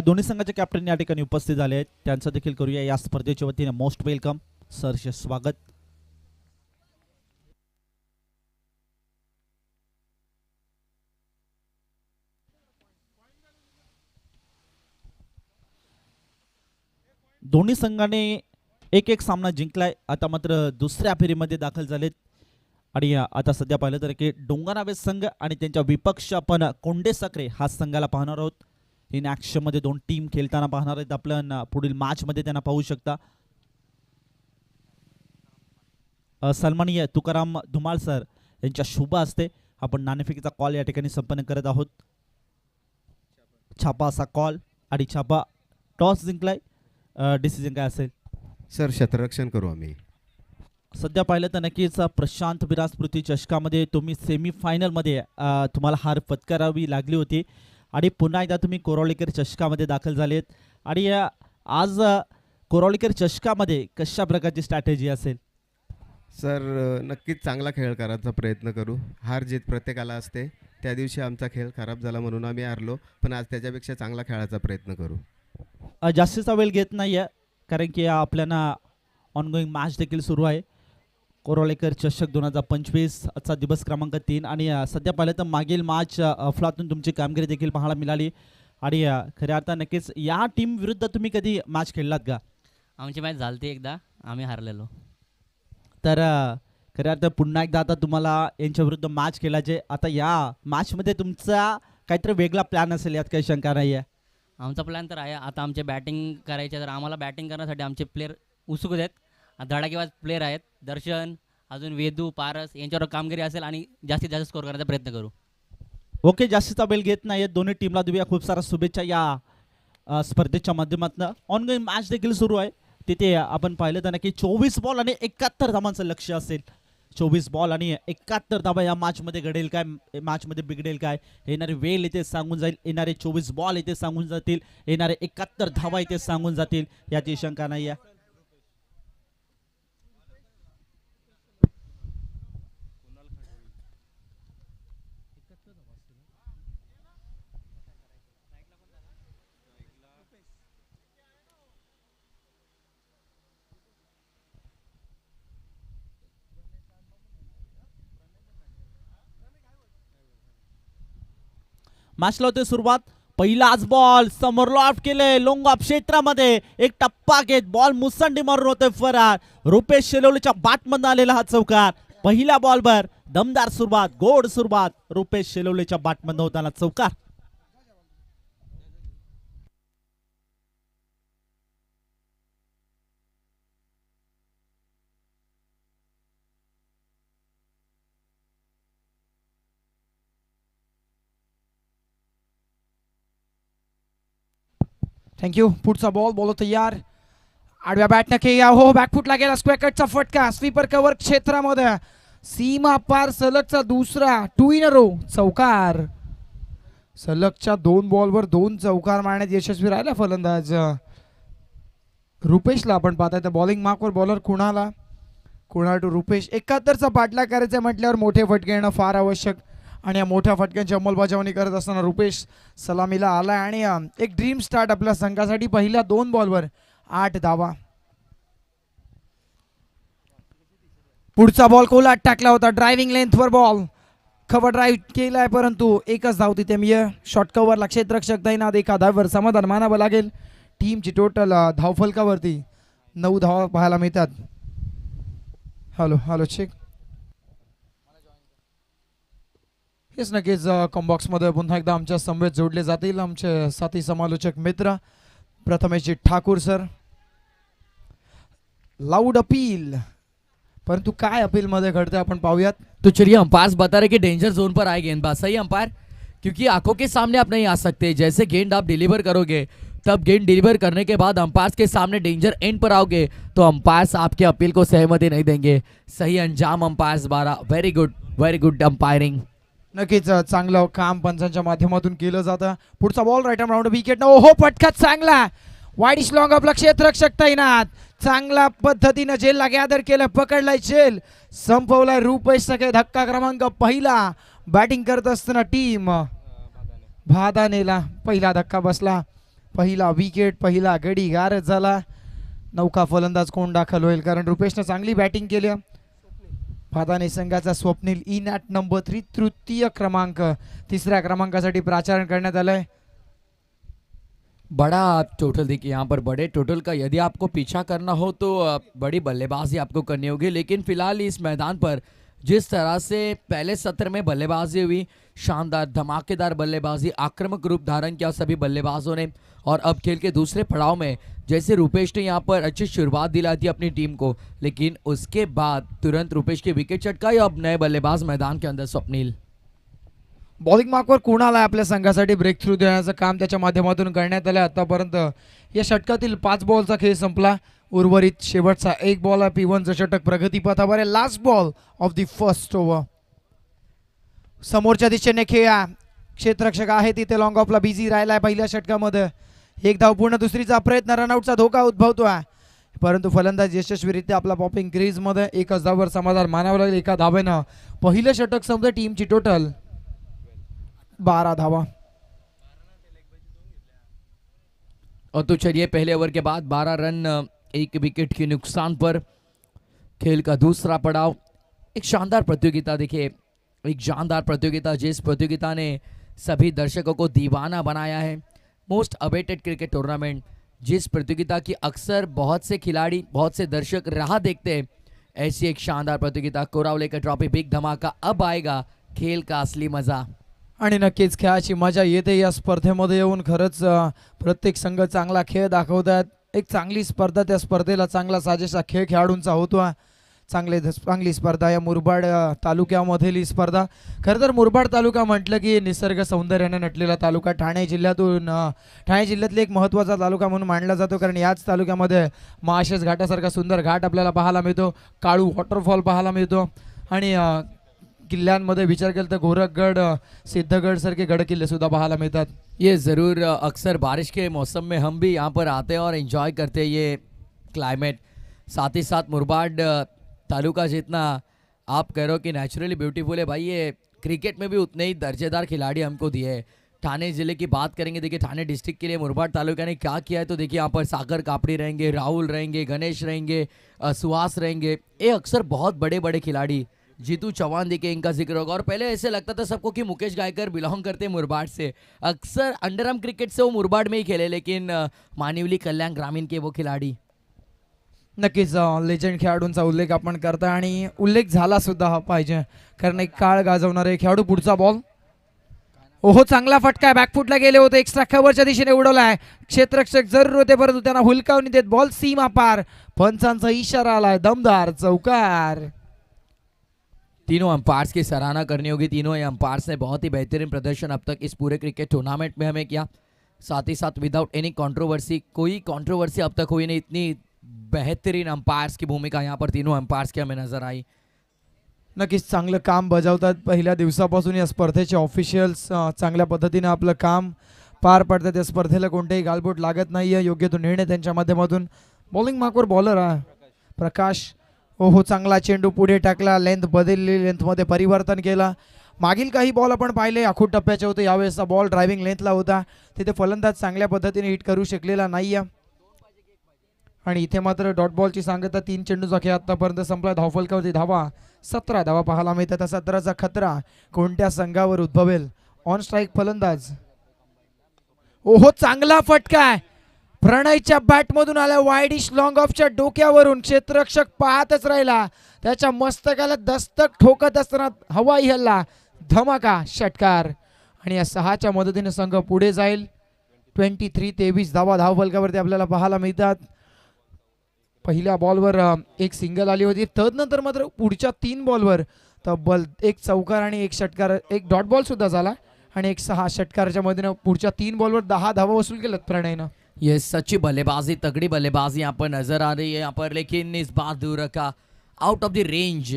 दोन्ही संघाचे कॅप्टन या ठिकाणी उपस्थित झाले आहेत. त्यांचं देखील करूया या स्पर्धेच्या वतीने मोस्ट वेलकम सरचे स्वागत. दोन्ही संघाने एक सामना जिंकलाय. आता मात्र दुसऱ्या फेरीमध्ये दाखल झालेत आणि आता सध्या पाहिलं तर की डोंगरनाबे संघ आणि त्यांच्या विपक्ष आपण कोंडेसागरे हा संघाला पाहणार आहोत. इन ॲक्शन मध्ये 2 टीम खेळताना पाहणार आहेत. आपण पुढील मॅच मध्ये त्यांना पाहू शकता. सन्माननीय तुकाराम धुमाळ सर यांच्या शुभ हस्ते आपण नाणेफेकीचा कॉल या ठिकाणी संपन्न करत आहोत. छापा असा कॉल आणि छापा टॉस जिंकलाय. डिसिजन काय असेल सर? क्षेत्ररक्षण करू आम्ही. सध्या पाहिलं तर नक्कीच प्रशांत विराज पृथ्वी चषकामध्ये तुम्ही सेमीफायनलमध्ये तुम्हाला हार पत्करावी लागली होती आणि पुन्हा एकदा तुम्ही कोरोलेकर चषकामध्ये दाखल झालेत. आणि आज कोरोलेकर चषकामध्ये कशा प्रकारची स्ट्रॅटेजी असेल? सर नक्कीच चांगला खेळ करायचा प्रयत्न करू. हार जीत प्रत्येकाला असते. त्या दिवशी आमचा खेळ खराब झाला म्हणून आम्ही हारलो, पण आज त्याच्यापेक्षा चांगला खेळायचा प्रयत्न करू. जास्तीचा वेळ घेत नाही आहे कारण की आपल्याला ऑनगोईंग मॅच देखील सुरू आहे. कोरोलेकर चषक 2025 चा दिवस क्रमांक 3 आणि सध्या पाहिलं तर मागील मॅच अफलातून तुमची कामगिरी देखील पाहायला मिळाली आणि खऱ्या अर्थानं नक्कीच या टीम विरुद्ध तुम्ही कधी मॅच खेळलात का? आमची मॅच झालती एकदा, आम्ही हारलेलो. तर खऱ्या अर्थानं पुन्हा एकदा आता तुम्हाला यांच्या विरुद्ध मॅच खेळायचे. आता या मॅचमध्ये तुमचा काहीतरी वेगळा प्लॅन असेल यात काही शंका नाही आहे. आमचा प्लॅन तर आहे. आता आमचे बॅटिंग करायचे, तर आम्हाला बॅटिंग करण्यासाठी आमचे प्लेयर उत्सुक आहेत. धडाकेबाज प्लेयर आहेत. दर्शन, अजून वेदू, पारस यांच्यावर कामगिरी असेल आणि जास्तीत जास्त स्कोर करण्याचा प्रयत्न करू. ओके, जास्तीचा वेळ घेत नाही. दोन्ही टीमला देऊया खूप साऱ्या शुभेच्छा या स्पर्धेच्या माध्यमातून. ऑनगोईंग मॅच देखील सुरू आहे. तिथे आपण पाहिलं तर नक्की 24 बॉल आणि 71 धावांचं लक्ष्य असेल. 24 बॉल आणि 71 धावा या मॅचमध्ये घडेल काय, मॅचमध्ये बिघडेल काय, येणारी वेळ इथे सांगून जाईल. येणारे 24 बॉल इथे सांगून जातील. येणारे 71 धावा इथे सांगून जातील याची शंका नाही आहे. मॅचला होते सुरुवात. पहिलाच बॉल समोर लॉफ्ट केले लोंग ऑफ क्षेत्रामध्ये, एक टप्पा घेत बॉल मुसंडी मारून होते फरार. रुपेश शेलवलीच्या बॅटमधून आलेला हा चौकार. पहिल्या बॉलवर दमदार सुरुवात, गोड सुरुवात, रुपेश शेलवलीच्या बॅटमधून होताना चौकार. थँक्यू. पुढचा बॉल बॉल तयार. आडव्या बॅटनं केला हो, बॅकफुटला गेला, स्क्वेअर कटचा फटका, स्वीपर कव्हर क्षेत्रामध्ये, सीमा पार, सलगचा दुसरा 2 इन अ रो चौकार. सलगच्या 2 बॉलवर 2 चौकार मारण्यात यशस्वी राहिला फलंदाज रुपेशला. आपण पाहताय तर बॉलिंग मार्कवर बॉलर कुणाल टू रुपेश. 71चा पाठलाग करायचा म्हटल्यावर मोठे फटके येणं फार आवश्यक, आणि या मोठ्या फटक्यांची अंमलबजावणी करत असताना रुपेश सलामीला आला. आणि एक ड्रीम स्टार्ट आपल्या संघासाठी. पहिल्या 2 बॉलवर 8 धावा. पुढचा बॉल कोलाट टाकला होता, ड्रायव्हिंग लेंथवर बॉल, कव्हर ड्राईव्ह केलाय, परंतु एकच धाव तिथे मिळेल. शॉर्ट कव्हरला क्षेत्ररक्षक दैनाद एका धावेवर समाधान मानावं लागेल. टीमची टोटल धावफलकावरती 9 धावा पाहायला मिळतात. Hello check. हेच नक्कीच कॉम्बॉक्समध्ये पुन्हा एकदा आमच्या समवेत जोडले जातील आमचे साथी समालोचक मित्र प्रथमेशजी ठाकूर सर. लाऊड अपील, परंतु काय अपील मध्ये घडते आपण पाहूयात. तो चलिए अंपायर बता रहे कि डेंजर जोन पर आए गेंदबाज. सही अंपायर, क्योंकि आंखों के सामने आप नहीं आ सकते. जैसे गेंद आप डिलीवर करोगे तब गेंद डिलीवर करने के बाद अंपायर्स के सामने डेंजर एंड पर आओगे तो अंपायर्स आपके अपील को सहमति नहीं देंगे. सही अंजाम अंपायर्स 12. Very good umpiring. नक्कीच चांगलं काम पंचांच्या माध्यमातून केलं जातं. पुढचा ball right arm round wicket. ओहो, फटका चांगला, वाईडिश लॉंग ऑफ क्षेत्ररक्षक तैनात, चांगल्या पद्धतीनं जेलला गॅदर केलं, पकडलाय जेल, संपवलाय रुपेश सखे. धक्का क्रमांक पहिला. बॅटिंग करत असताना टीम भादानेला पहिला धक्का बसला. पहिला विकेट, पहिला गडी गारच झाला. नौका फलंदाज कोण दाखल होईल, कारण रुपेशने चांगली बॅटिंग केली. भादाने संघाचा स्वप्नील इन ॲट नंबर 3 तृतीय क्रमांक, 3ऱ्या क्रमांकासाठी प्राचारण करण्यात आलंय. बड़ा टोटल देखिए यहाँ पर, बड़े टोटल का यदि आपको पीछा करना हो तो बड़ी बल्लेबाजी आपको करनी होगी. लेकिन फिलहाल इस मैदान पर जिस तरह से पहले सत्र में बल्लेबाजी हुई, शानदार धमाकेदार बल्लेबाजी, आक्रामक रूप धारण किया सभी बल्लेबाजों ने. और अब खेल के दूसरे पड़ाव में जैसे रुपेश ने यहाँ पर अच्छी शुरुआत दिलाई थी अपनी टीम को, लेकिन उसके बाद तुरंत रुपेश के विकेट चटकाई. अब नए बल्लेबाज मैदान के अंदर स्वप्नील. बॉलिंग मार्कवर कुणाला आपल्या संघासाठी ब्रेक थ्रू देण्याचं काम त्याच्या माध्यमातून करण्यात आलं. आतापर्यंत या षटकातील 5 बॉलचा खेळ संपला. उर्वरित शेवटचा 1 बॉल आहे. P1चं षटक प्रगतीपथावर आहे. Last ball of the first over. समोरच्या दिशेने खेळा, क्षेत्ररक्षक आहे तिथे लॉंग ऑफला बिझी राहिलाय. पहिल्या षटकामध्ये 1 धाव पूर्ण, दुसरीचा प्रयत्न, रनआउटचा धोका उद्भवतोय, परंतु फलंदाज यशस्वीरित्या आपला पॉपिंग क्रीजमध्ये. 1च धावावर समाधान मानावं लागेल. एका धावेनं पहिलं षटक संपलं. टीमची टोटल 12 धावा. और तो चलिए पहले ओवर के बाद 12 रन 1 विकेट के नुकसान पर खेल का दूसरा पड़ाव. एक शानदार प्रतियोगिता, देखिए एक शानदार प्रतियोगिता, जिस प्रतियोगिता ने सभी दर्शकों को दीवाना बनाया है. मोस्ट अवेटेड क्रिकेट टूर्नामेंट, जिस प्रतियोगिता की अक्सर बहुत से खिलाड़ी, बहुत से दर्शक राह देखते हैं, ऐसी एक शानदार प्रतियोगिता. कोरावलेकर ट्रॉफी, बिग धमाका. अब आएगा खेल का असली मजा. आणि नक्कीच खेळाची मजा येते या स्पर्धेमध्ये येऊन. खरंच प्रत्येक संघ चांगला खेळ दाखवतात. एक चांगली स्पर्धा, त्या स्पर्धेला चांगला साजेसा खेळ खेळाडूंचा होतो. चांगली स्पर्धा या मुरबाड तालुक्यामधील ही स्पर्धा. खरं तर मुरबाड तालुका म्हटलं की निसर्ग सौंदर्याने नटलेला तालुका. ठाणे जिल्ह्यातला एक महत्त्वाचा तालुका म्हणून मानला जातो, कारण याच तालुक्यामध्ये माळशेज घाटासारखा सुंदर घाट आपल्याला पाहायला मिळतो. काळू वॉटरफॉल पाहायला मिळतो. आणि किल्ल्यांमध्ये विचार केला तर गोरखगड, सिद्धगड सारखे गड किल्ले सुद्धा पाहायला मिळतात. ये ज़रूर, अक्सर बारिश के मौसम में हम भी यहाँ पर आते हैं और एंजॉय करते हैं ये क्लाइमेट. साथ ही साथ मुरबाड तालुका जितना आप कह रहे हो कि नेचुरली ब्यूटीफुल है भाई, ये क्रिकेट में भी उतने ही दर्जेदार खिलाड़ी हमको दिए हैं. ठाणे ज़िले की बात करेंगे, देखिए ठाणे डिस्ट्रिक्ट के लिए मुरबाड तालुका ने क्या किया है, तो देखिए यहाँ पर सागर कापड़ी रहेंगे, राहुल रहेंगे, गणेश रहेंगे, सुहास रहेंगे. ये अक्सर बहुत बड़े बड़े खिलाड़ी जीतू चौहान देखिए इनका जिक्र होगा। और पहले ऐसे लगता था सबको कि मुकेश गायकर बिलोंग करते मुरबाड से, अक्सर अंडर आर्म क्रिकेट से वो मुरबाड में ही खेले, लेकिन मानिवली कल्याण ग्रामीण के वो खिलाड़ी। नक्कीच लेजंड खेळाडूंचा उल्लेख आपण करता आणि उल्लेख झाला सुद्धा हा पाहिजे, कारण एक काळ गाजवणारे खेळाडू. पुढचा बॉल, ओहो चांगला फटका, बॅकफुटला गेले होते, एक्स्ट्रा कव्हरच्या दिशेने उडवलाय, क्षेत्ररक्षक जरूर होते परंतु त्यांना हुलकावणी देत बॉल सीमा पार, पंचांचा इशारा आलाय, दमदार चौकार. तीनों अंपायर्स की सराहना करनी होगी, तीनों ही अंपायर्स ने बहुत ही बेहतरीन प्रदर्शन अब तक इस पूरे क्रिकेट टूर्नामेंट में हमें किया, साथ ही साथ विदाउट एनी कंट्रोवर्सी, कोई कंट्रोवर्सी अब तक हुई नहीं, इतनी बेहतरीन अंपायर्स की भूमिका यहाँ पर तीनों अंपायर्स की हमें नजर आई. नक्कीच चांगलं काम बजावतात. पहिल्या दिवसापासून या स्पर्धेचे ऑफिशियल्स चांगल्या पद्धतीने आपलं काम पार पडतात. या स्पर्धेला कोणतेही गालबोट लागत नाहीये, योग्य तो निर्णय त्यांच्या माध्यमातून. बॉलिंग मार्कवर बॉलर प्रकाश, ओहो चांगला चेंडू पुढे टाकला, लेंथ बदलली, लेंथमध्ये परिवर्तन केला. मागील काही बॉल आपण पाहिले आखूड टप्प्याचे होते, यावेळेसचा बॉल ड्रायव्हिंग लेंथला होता, तिथे फलंदाज चांगल्या पद्धतीने हिट करू शकलेला नाहीये. आणि इथे मात्र डॉट बॉलची सांगता, 3 चेंडूचा खेळ आतापर्यंत संपला. धावफलकावरती धावा 17 धावा पाहायला मिळतात. 17चा खतरा कोणत्या संघावर उद्भवेल. ऑन स्ट्राईक फलंदाज, ओहो चांगला फटका आहे, प्रणयच्या बॅटमधून आला, वाईडिश लॉंग ऑफच्या डोक्यावरून, क्षेत्ररक्षक पाहतच राहिला, त्याच्या मस्तकाला दस्तक ठोकत असताना हवाई हल्ला, धमाका षटकार. आणि या 6च्या मदतीने संघ पुढे जाईल. 23 धावा धावफलकावरती आपल्याला पाहायला मिळतात. पहिल्या बॉलवर एक सिंगल आली होती, तदनंतर मात्र पुढच्या 3 बॉलवर तब्बल 1 चौकार आणि 1 षटकार, 1 डॉट बॉल सुद्धा झाला आणि 1 6 षटकाराच्या मदतीने पुढच्या 3 बॉलवर 10 धावा वसूल केल्यात प्रणयनं. ये सच्ची बल्लेबाजी, तगड़ी बल्लेबाजी यहाँ पर नजर आ रही है यहाँ पर, लेकिन इस बार दूर रखा, आउट ऑफ द रेंज.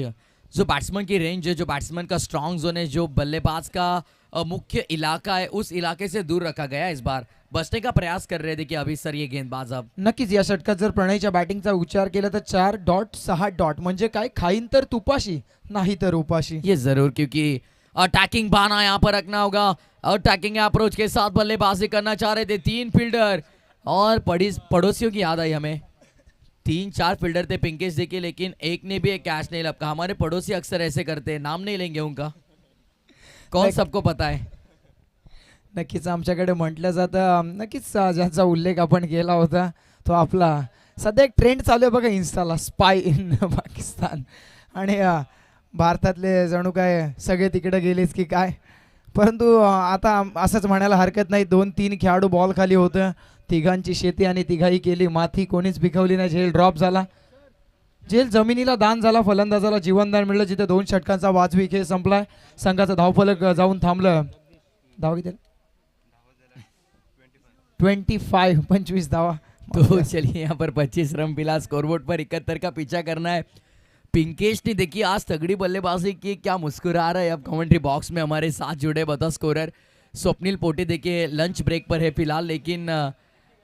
जो बैट्समैन की रेंज है, जो बैट्समैन का स्ट्रॉन्ग जोन है, जो बल्लेबाज का मुख्य इलाका है, उस इलाके से दूर रखा गया. इस बार बचने का प्रयास कर रहे थे कि अभी सर ये गेंदबाज अब. नक्कीच या षटकात जर प्रणयच्या बॅटिंगचा उच्चार केला तर 4 डॉट 6 डॉट म्हणजे काय, खाईन तर तुपाशी नाही तर उपाशी. ये जरूर, क्योंकि अटैकिंग बाना यहाँ पर रखना होगा. अटैकिंग अप्रोच के साथ बल्लेबाजी करना चाह रहे थे 3 फील्डर, और पड़ोसियों की याद आई हमें. 3-4 फील्डर थे पिंकेश देखिए, लेकिन एक ने भी एक कैच नहीं लपका. हमारे पड़ोसी अक्सर ऐसे करते हैं, नाम नहीं लेंगे उनका, कौन सबको पता है. नक्कीच आमच्याकडे म्हटलं जातं, नक्कीच ज्यांचा उल्लेख आपण केला होता तो आपला सध्या एक ट्रेंड चालू आहे बघा इन्स्टाला, स्पाय इन पाकिस्तान. आणि भारतातले जणू काय सगळे तिकडे गेलेच की काय, परंतु आता असंच म्हणायला हरकत नाही. 2-3 खेळाडू बॉल खाली होतं, तिघांची शेती आणि तिघाही केली माथी, कोणीच पिकवली नाही. झेल ड्रॉप झाला, झेल जमिनीला दान झाला, फलंदाजाला जीवनदान मिळलं, जिथे 2 षटकांचा वाजवी खेळ संपलाय. संघाचा धावफलक जाऊन थांबलं. धाव किती, 25 धावा. तो चलिए यहाँ पर 25 रन मिला, स्कोरबोर्ड पर 71 का पीछा करना है. पिंकेश ने देखिए आज तगड़ी बल्लेबाजी की, क्या मुस्कुरा रहा है अब कमेंट्री बॉक्स में हमारे साथ जुड़े बता स्कोरर स्वप्निल पोटे देखिए लंच ब्रेक पर है फिलहाल, लेकिन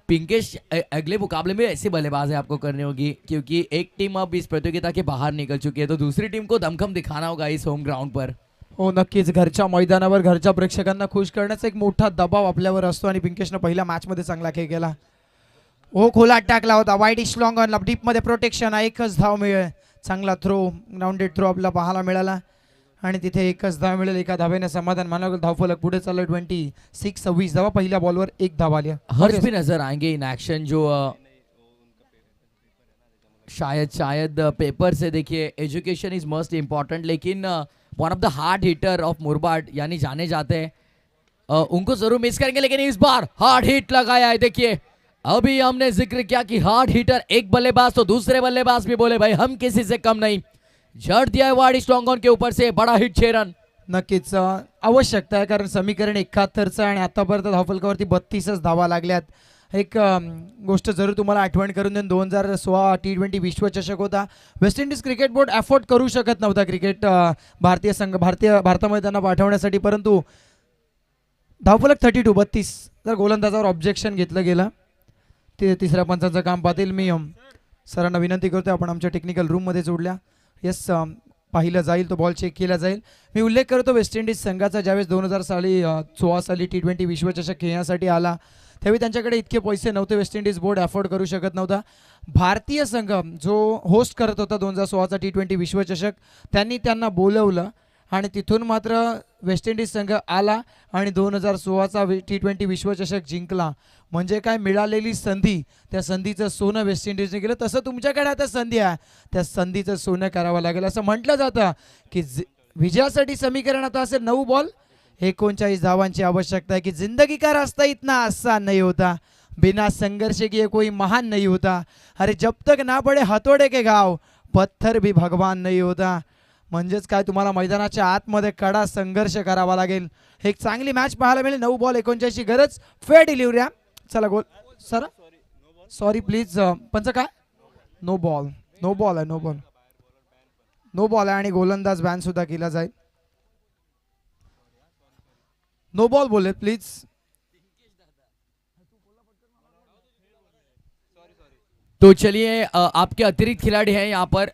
पिंकेश अगले मुकाबले में ऐसी बल्लेबाजी आपको करनी होगी, क्योंकि एक टीम अब इस प्रतियोगिता के बाहर निकल चुकी है, तो दूसरी टीम को दमखम दिखाना होगा इस होम ग्राउंड पर. हो नक्कीच, घरच्या मैदानावर घरच्या प्रेक्षकांना खुश करण्याचा एक मोठा दबाव आपल्यावर असतो आणि पिंकेशनं पहिल्या मॅचमध्ये चांगला खेळ केला. हो खोलात टाकला होता, वाईडिश लॉंग ऑन, डीपमध्ये प्रोटेक्शन, 1च धाव मिळेल. चांगला थ्रो, ग्राउंडेड थ्रो आपल्याला पाहायला मिळाला आणि तिथे 1च धाव मिळेल. 1 धावेने समाधान मानावं. धावफलक पुढे चाललं 26 धावा. पहिल्या बॉलवर 1 धाव आली. हर्ष भी नजर आएंगे इन एक्शन, जो शायद पेपर से देखिए एजुकेशन इज मोस्ट इम्पॉर्टेंट, लेकिन one of the hard hitter of Murbad यानी जाने जाते हैं, उनको जरूर मिस करेंगे, लेकिन इस बार हार्ड हिट लगाया है. देखिए अभी हमने जिक्र किया कि हार्ड हिटर एक बल्लेबाज, तो दूसरे बल्लेबाज भी बोले भाई हम किसी से कम नहीं. जड़ दिया है वाइडिश लॉन्ग ऑन के ऊपर से, बड़ा हिट 6 रन. नक्कीच आवश्यकता आहे, कारण समीकरण 71चं आणि आतापर्यंत धावफलकावरती 32च धावा लागल्यात. एक गोष्ट जरूर तुम्हाला आठवण करून देईन, 2016 T20 विश्वचषक होता. West Indies cricket board afford करू शकत नव्हता क्रिकेट भारतामध्ये त्यांना पाठवण्यासाठी, परंतु धावफलक 32 तर गोलंदाजावर ऑब्जेक्शन घेतलं गेलं. ते तिसऱ्या पंचांचं काम पाहतील. मी सरांना विनंती करतो आपण आमच्या टेक्निकल रूममध्ये जोडल्या. येस, पाहिलं जाईल, तो बॉल चेक केला जाईल. मी उल्लेख करतो वेस्ट इंडिज संघाचा ज्यावेळेस 2016 साली T20 विश्वचषक खेळण्यासाठी आला त्यावेळी त्यांच्याकडे इतके पैसे नव्हते, वेस्ट इंडिज बोर्ड अफोर्ड करू शकत नव्हता. भारतीय संघ जो होस्ट करत होता 2016चा T20 विश्वचषक, त्यांनी त्यांना बोलवलं आणि तिथून मात्र वेस्ट इंडिज संघ आला आणि 2016चा T20 विश्वचषक जिंकला. म्हणजे काय, मिळालेली संधी, त्या संधीचं सोनं वेस्ट इंडिजने केलं. तसं तुमच्याकडे आता संधी आहे, त्या संधीचं सोनं करावं लागेल. असं म्हटलं जातं की विजयासाठी समीकरण आता असेल 9 बॉल 39 धावांची आवश्यकता है कि जिंदगी का रास्ता इतना आसान नहीं होता, बिना संघर्ष किए कोई महान नहीं होता, अरे जब तक ना पडे हथोडे के घाव पत्थर भी भगवान नहीं होता. म्हणजेच काय, तुम्हाला मैदानाच्या आतमध्ये कडा संघर्ष करावा लागेल. एक चांगली मॅच पाहायला मिळेल. 9 बॉल 39 गरज, फेअर डिलिव्हरी. चला गोल सर, सॉरी प्लीज. पंच काय, नो बॉल आहे, नो बॉल आहे आणि गोलंदाज बॅन सुद्धा केला जाईल. नो बॉल बोले प्लीज. तो चलिए आपके अतिरिक्त खिलाड़ी हैं यहाँ पर,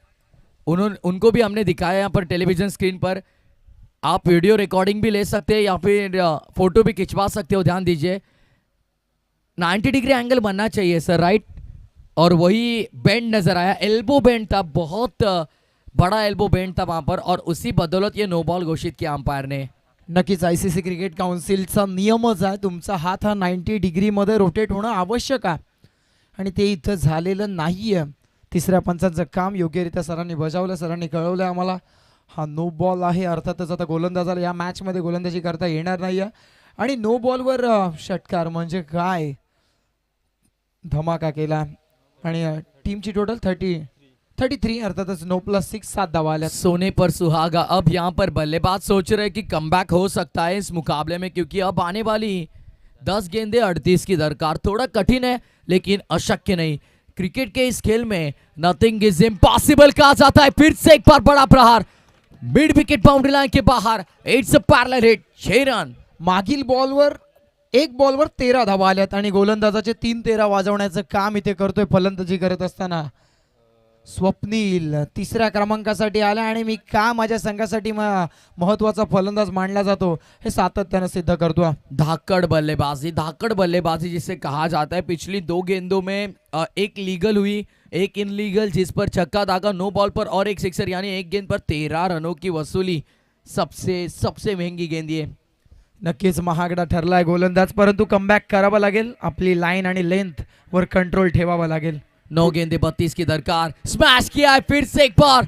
उनको भी हमने दिखाया यहाँ पर टेलीविजन स्क्रीन पर. आप वीडियो रिकॉर्डिंग भी ले सकते हैं या फिर फोटो भी खिंचवा सकते हो. ध्यान दीजिए 90 डिग्री एंगल बनना चाहिए सर, राइट. और वही बेंड नजर आया, एल्बो बेंड था, बहुत बड़ा एल्बो बेंड था वहां पर, और उसी बदौलत ये नो बॉल घोषित किया अंपायर ने. नक्कीच ICC क्रिकेट काउन्सिलचा नियमच आहे, तुमचा हात हा 90 डिग्रीमध्ये रोटेट होणं आवश्यक आहे आणि ते इथं झालेलं नाही आहे. तिसऱ्या पंचांचं काम योग्यरित्या सरांनी बजावलं, सरांनी कळवलं आम्हाला. हा नो बॉल आहे. अर्थातच आता गोलंदाजाला या मॅचमध्ये गोलंदाजी करता येणार नाही आहे आणि नो बॉलवर षटकार म्हणजे काय, धमाका केला. आणि टीमची टोटल 33 अर्थातच 9+6 7 धावा आल्या. सोने पर सुहागा. अब यहाँ पर बल्लेबाज सोच रहे कि कमबैक हो सकता है इस मुकाबले में, क्योंकि अब आने वाली 10 गेंदें 38 की दरकार. थोड़ा कठिन है लेकिन अशक्य नहीं. क्रिकेट के इस खेल में नथिंग इज इम्पॉसिबल कहा जाता है. फिर से एक बार बड़ा प्रहार, मिड विकेट बाउंड्री लाइन के बाहर. It's a parallel hit, 6 run. मागील बॉलवर 1 बॉलवर 13 धावा आल्यात आणि गोलंदाजाचे 3-13 वाजवण्याचं काम इथे करतोय फलंदाजी करत असताना. स्वप्नील तिसऱ्या क्रमांकासाठी आला आणि मी का माझ्या संघासाठी महत्वाचा फलंदाज मानला जातो हे सातत्यानं सिद्ध करतो. धाकड़ बल्लेबाजी जिसे कहा जाता है. पिछली 2 गेंदों में एक लीगल हुई, एक इनलीगल, जिस पर छक्का दागा 9 बॉल पर, और एक सिक्सर, यानी एक गेंद पर 13 रनों की वसूली. सबसे महंगी गेंद ये. नक्कीच महागडा ठरलाय गोलंदाज, परंतु कमबॅक करावा लागेल. आपली लाईन आणि लेंथ वर कंट्रोल ठेवावा लागेल. 9 गेंदे 32 की दरकार. स्मैश किया है फिर से एक बार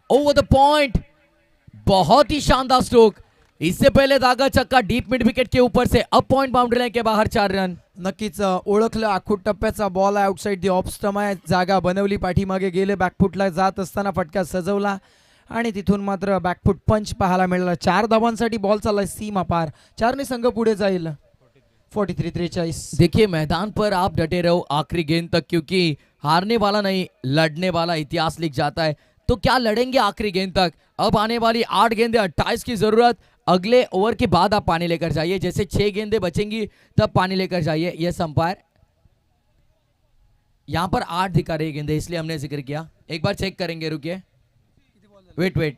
ओवर द पॉइंट. बहुत ही शानदार स्ट्रोक. इससे पहले दागा छक्का डीप मिड विकेट के ऊपर से, अब पॉइंट बाउंड्री लाइन के बाहर 4 रन. नक्कीच ओळखलं, आखूट टप्प्याचा बॉल आहे, आउटसाइड दी ऑफ स्टंप आहे. जागा बनवली, पाठीमागे गेले, बॅकफुटला जात असताना फटका सजवला आणि तिथून मात्र बॅकफुट पंच पाहायला मिळाला. 4 धावांसाठी बॉल चाललाय सीमा पार. 4 ने संघ पुढे जाईल. 43-43. देखिए मैदान पर आप डटे रहो आखिरी गेंद तक, क्योंकि हारने वाला नहीं लड़ने वाला इतिहास लिख जाता है. तो क्या लड़ेंगे आखिरी गेंद तक. अब आने वाली 8 गेंदे 28 की जरूरत. अगले ओवर के बाद आप पानी लेकर जाइए, जैसे 6 गेंदे बचेंगी तब पानी लेकर जाइए. यस अंपायर, यहां पर 8 दिखा रही गेंदे, इसलिए हमने जिक्र किया. एक बार चेक करेंगे, रुकिए, वेट वेट.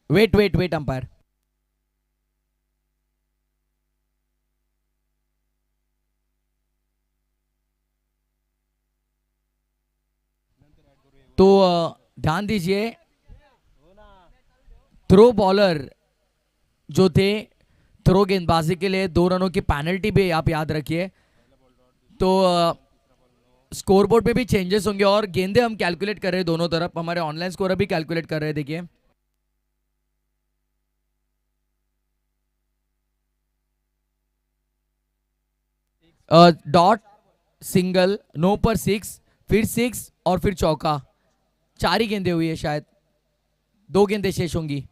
Weight umpire. तो ध्यान दीजिए, थ्रो बॉलर जो थे, थ्रो गेंदबाजी के लिए 2 रनों की पेनल्टी भी आप याद रखिए. तो स्कोरबोर्ड में भी चेंजेस होंगे और गेंदे हम कैलकुलेट कर रहे हैं दोनों तरफ. हमारे ऑनलाइन स्कोर भी कैलकुलेट कर रहे हैं. देखिए डॉट, सिंगल, 9 पर 6, फिर 6 और फिर चौका. 4 ही गेंदे हुई है शायद, 2 गेंदे शेष होंगी.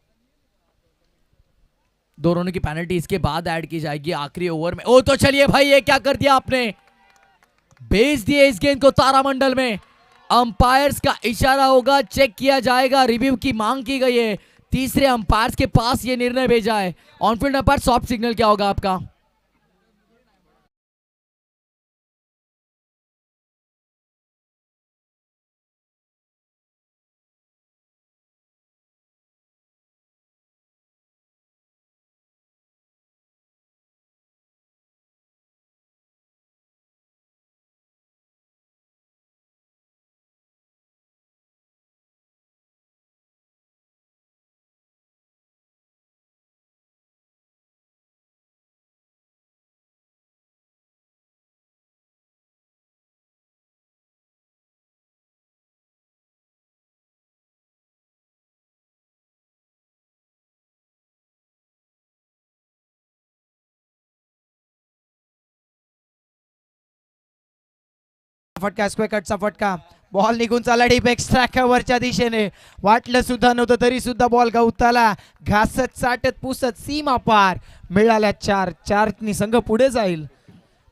2 रनों की पेनल्टी इसके बाद ऐड की जाएगी आखिरी ओवर में. ओ तो चलिए भाई, ये क्या कर दिया आपने, भेज दिए इस गेंद को तारामंडल में. अंपायर्स का इशारा होगा, चेक किया जाएगा, रिव्यू की मांग की गई है. तीसरे अंपायर्स के पास ये निर्णय भेजा है. ऑनफील्ड अंपायर सॉफ्ट सिग्नल क्या होगा आपका. फटका, स्क्वेअर कटचा फटका, बॉल निघून चालला डीप एक्स्ट्रा कव्हरच्या दिशेने. वाटलं सुद्धा नव्हतं तरी सुद्धा बॉल गवताला घासत चाटत पुसत सीमा पार. मिळाल्या 4 संघ पुढे जाईल.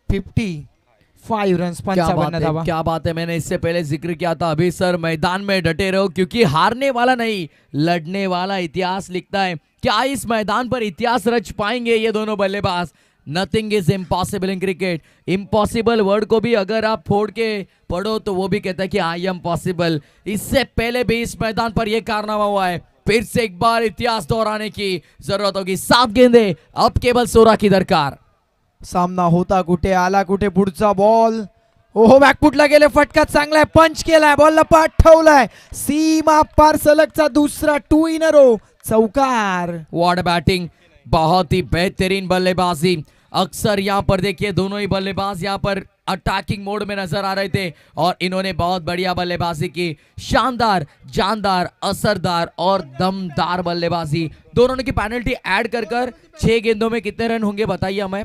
55 रन्स, क्या 55 बात है, धावा. क्या बात है. मैंने इससे पहले जिक्र किया था, अभी सर मैदान में डटे रहो क्योंकि हारने वाला नहीं लड़ने वाला इतिहास लिखता है. क्या इस मैदान पर इतिहास रच पाएंगे ये दोनों बल्लेबाज? Nothing is impossible in cricket. Impossible word को भी अगर आप फोड़ के पढ़ो तो वो भी कहता है कि आई एम पॉसिबल. इससे पहले भी इस मैदान पर यह कारनामा हुआ है. फिर से एक बार इतिहास दोहराने की जरूरत होगी. 7 गेंदे, अब केवल 16 की दरकार. सामना होता कुठे, आला कुठे पुढचा बॉल. ओहो, बॅकफुटला गेले, फटका चांगलाय, पंच केलाय, बॉलला पाठवलाय सीमा पार. सलगचा दुसरा 2 इन अ रो, चौकार. वॉट बैटिंग, बहुत ही बेहतरीन बल्लेबाजी. अक्सर यहाँ पर देखिए दोनों ही बल्लेबाज यहाँ पर अटैकिंग मोड में नजर आ रहे थे और इन्होंने बहुत बढ़िया बल्लेबाजी की. शानदार, जानदार, असरदार और दमदार बल्लेबाजी. दोनों ने की पेनल्टी ऐड कर 6 गेंदों में कितने रन होंगे बताइए हमें?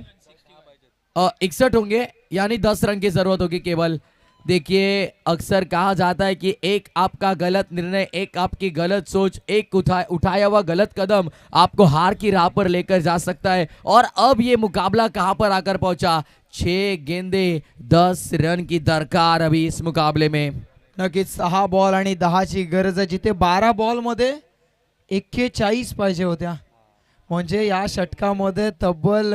61 होंगे, यानी 10 रन की जरूरत होगी केवल. देखिए अक्सर कहा जाता है कि एक आपका गलत निर्णय, एक आपकी गलत सोच, एक उठाया हुआ गलत कदम आपको हार की राह पर लेकर जा सकता है. और अब ये मुकाबला कहां पर आकर पहुंचा. 6 गेंदे 10 रन की दरकार अभी इस मुकाबले में. नक्कीच 6 बॉल आणि 10 ची गरज आहे. जिथे 12 बॉल मध्ये 41 पाहिजे होत्या, म्हणजे या षटकामध्ये तब्बल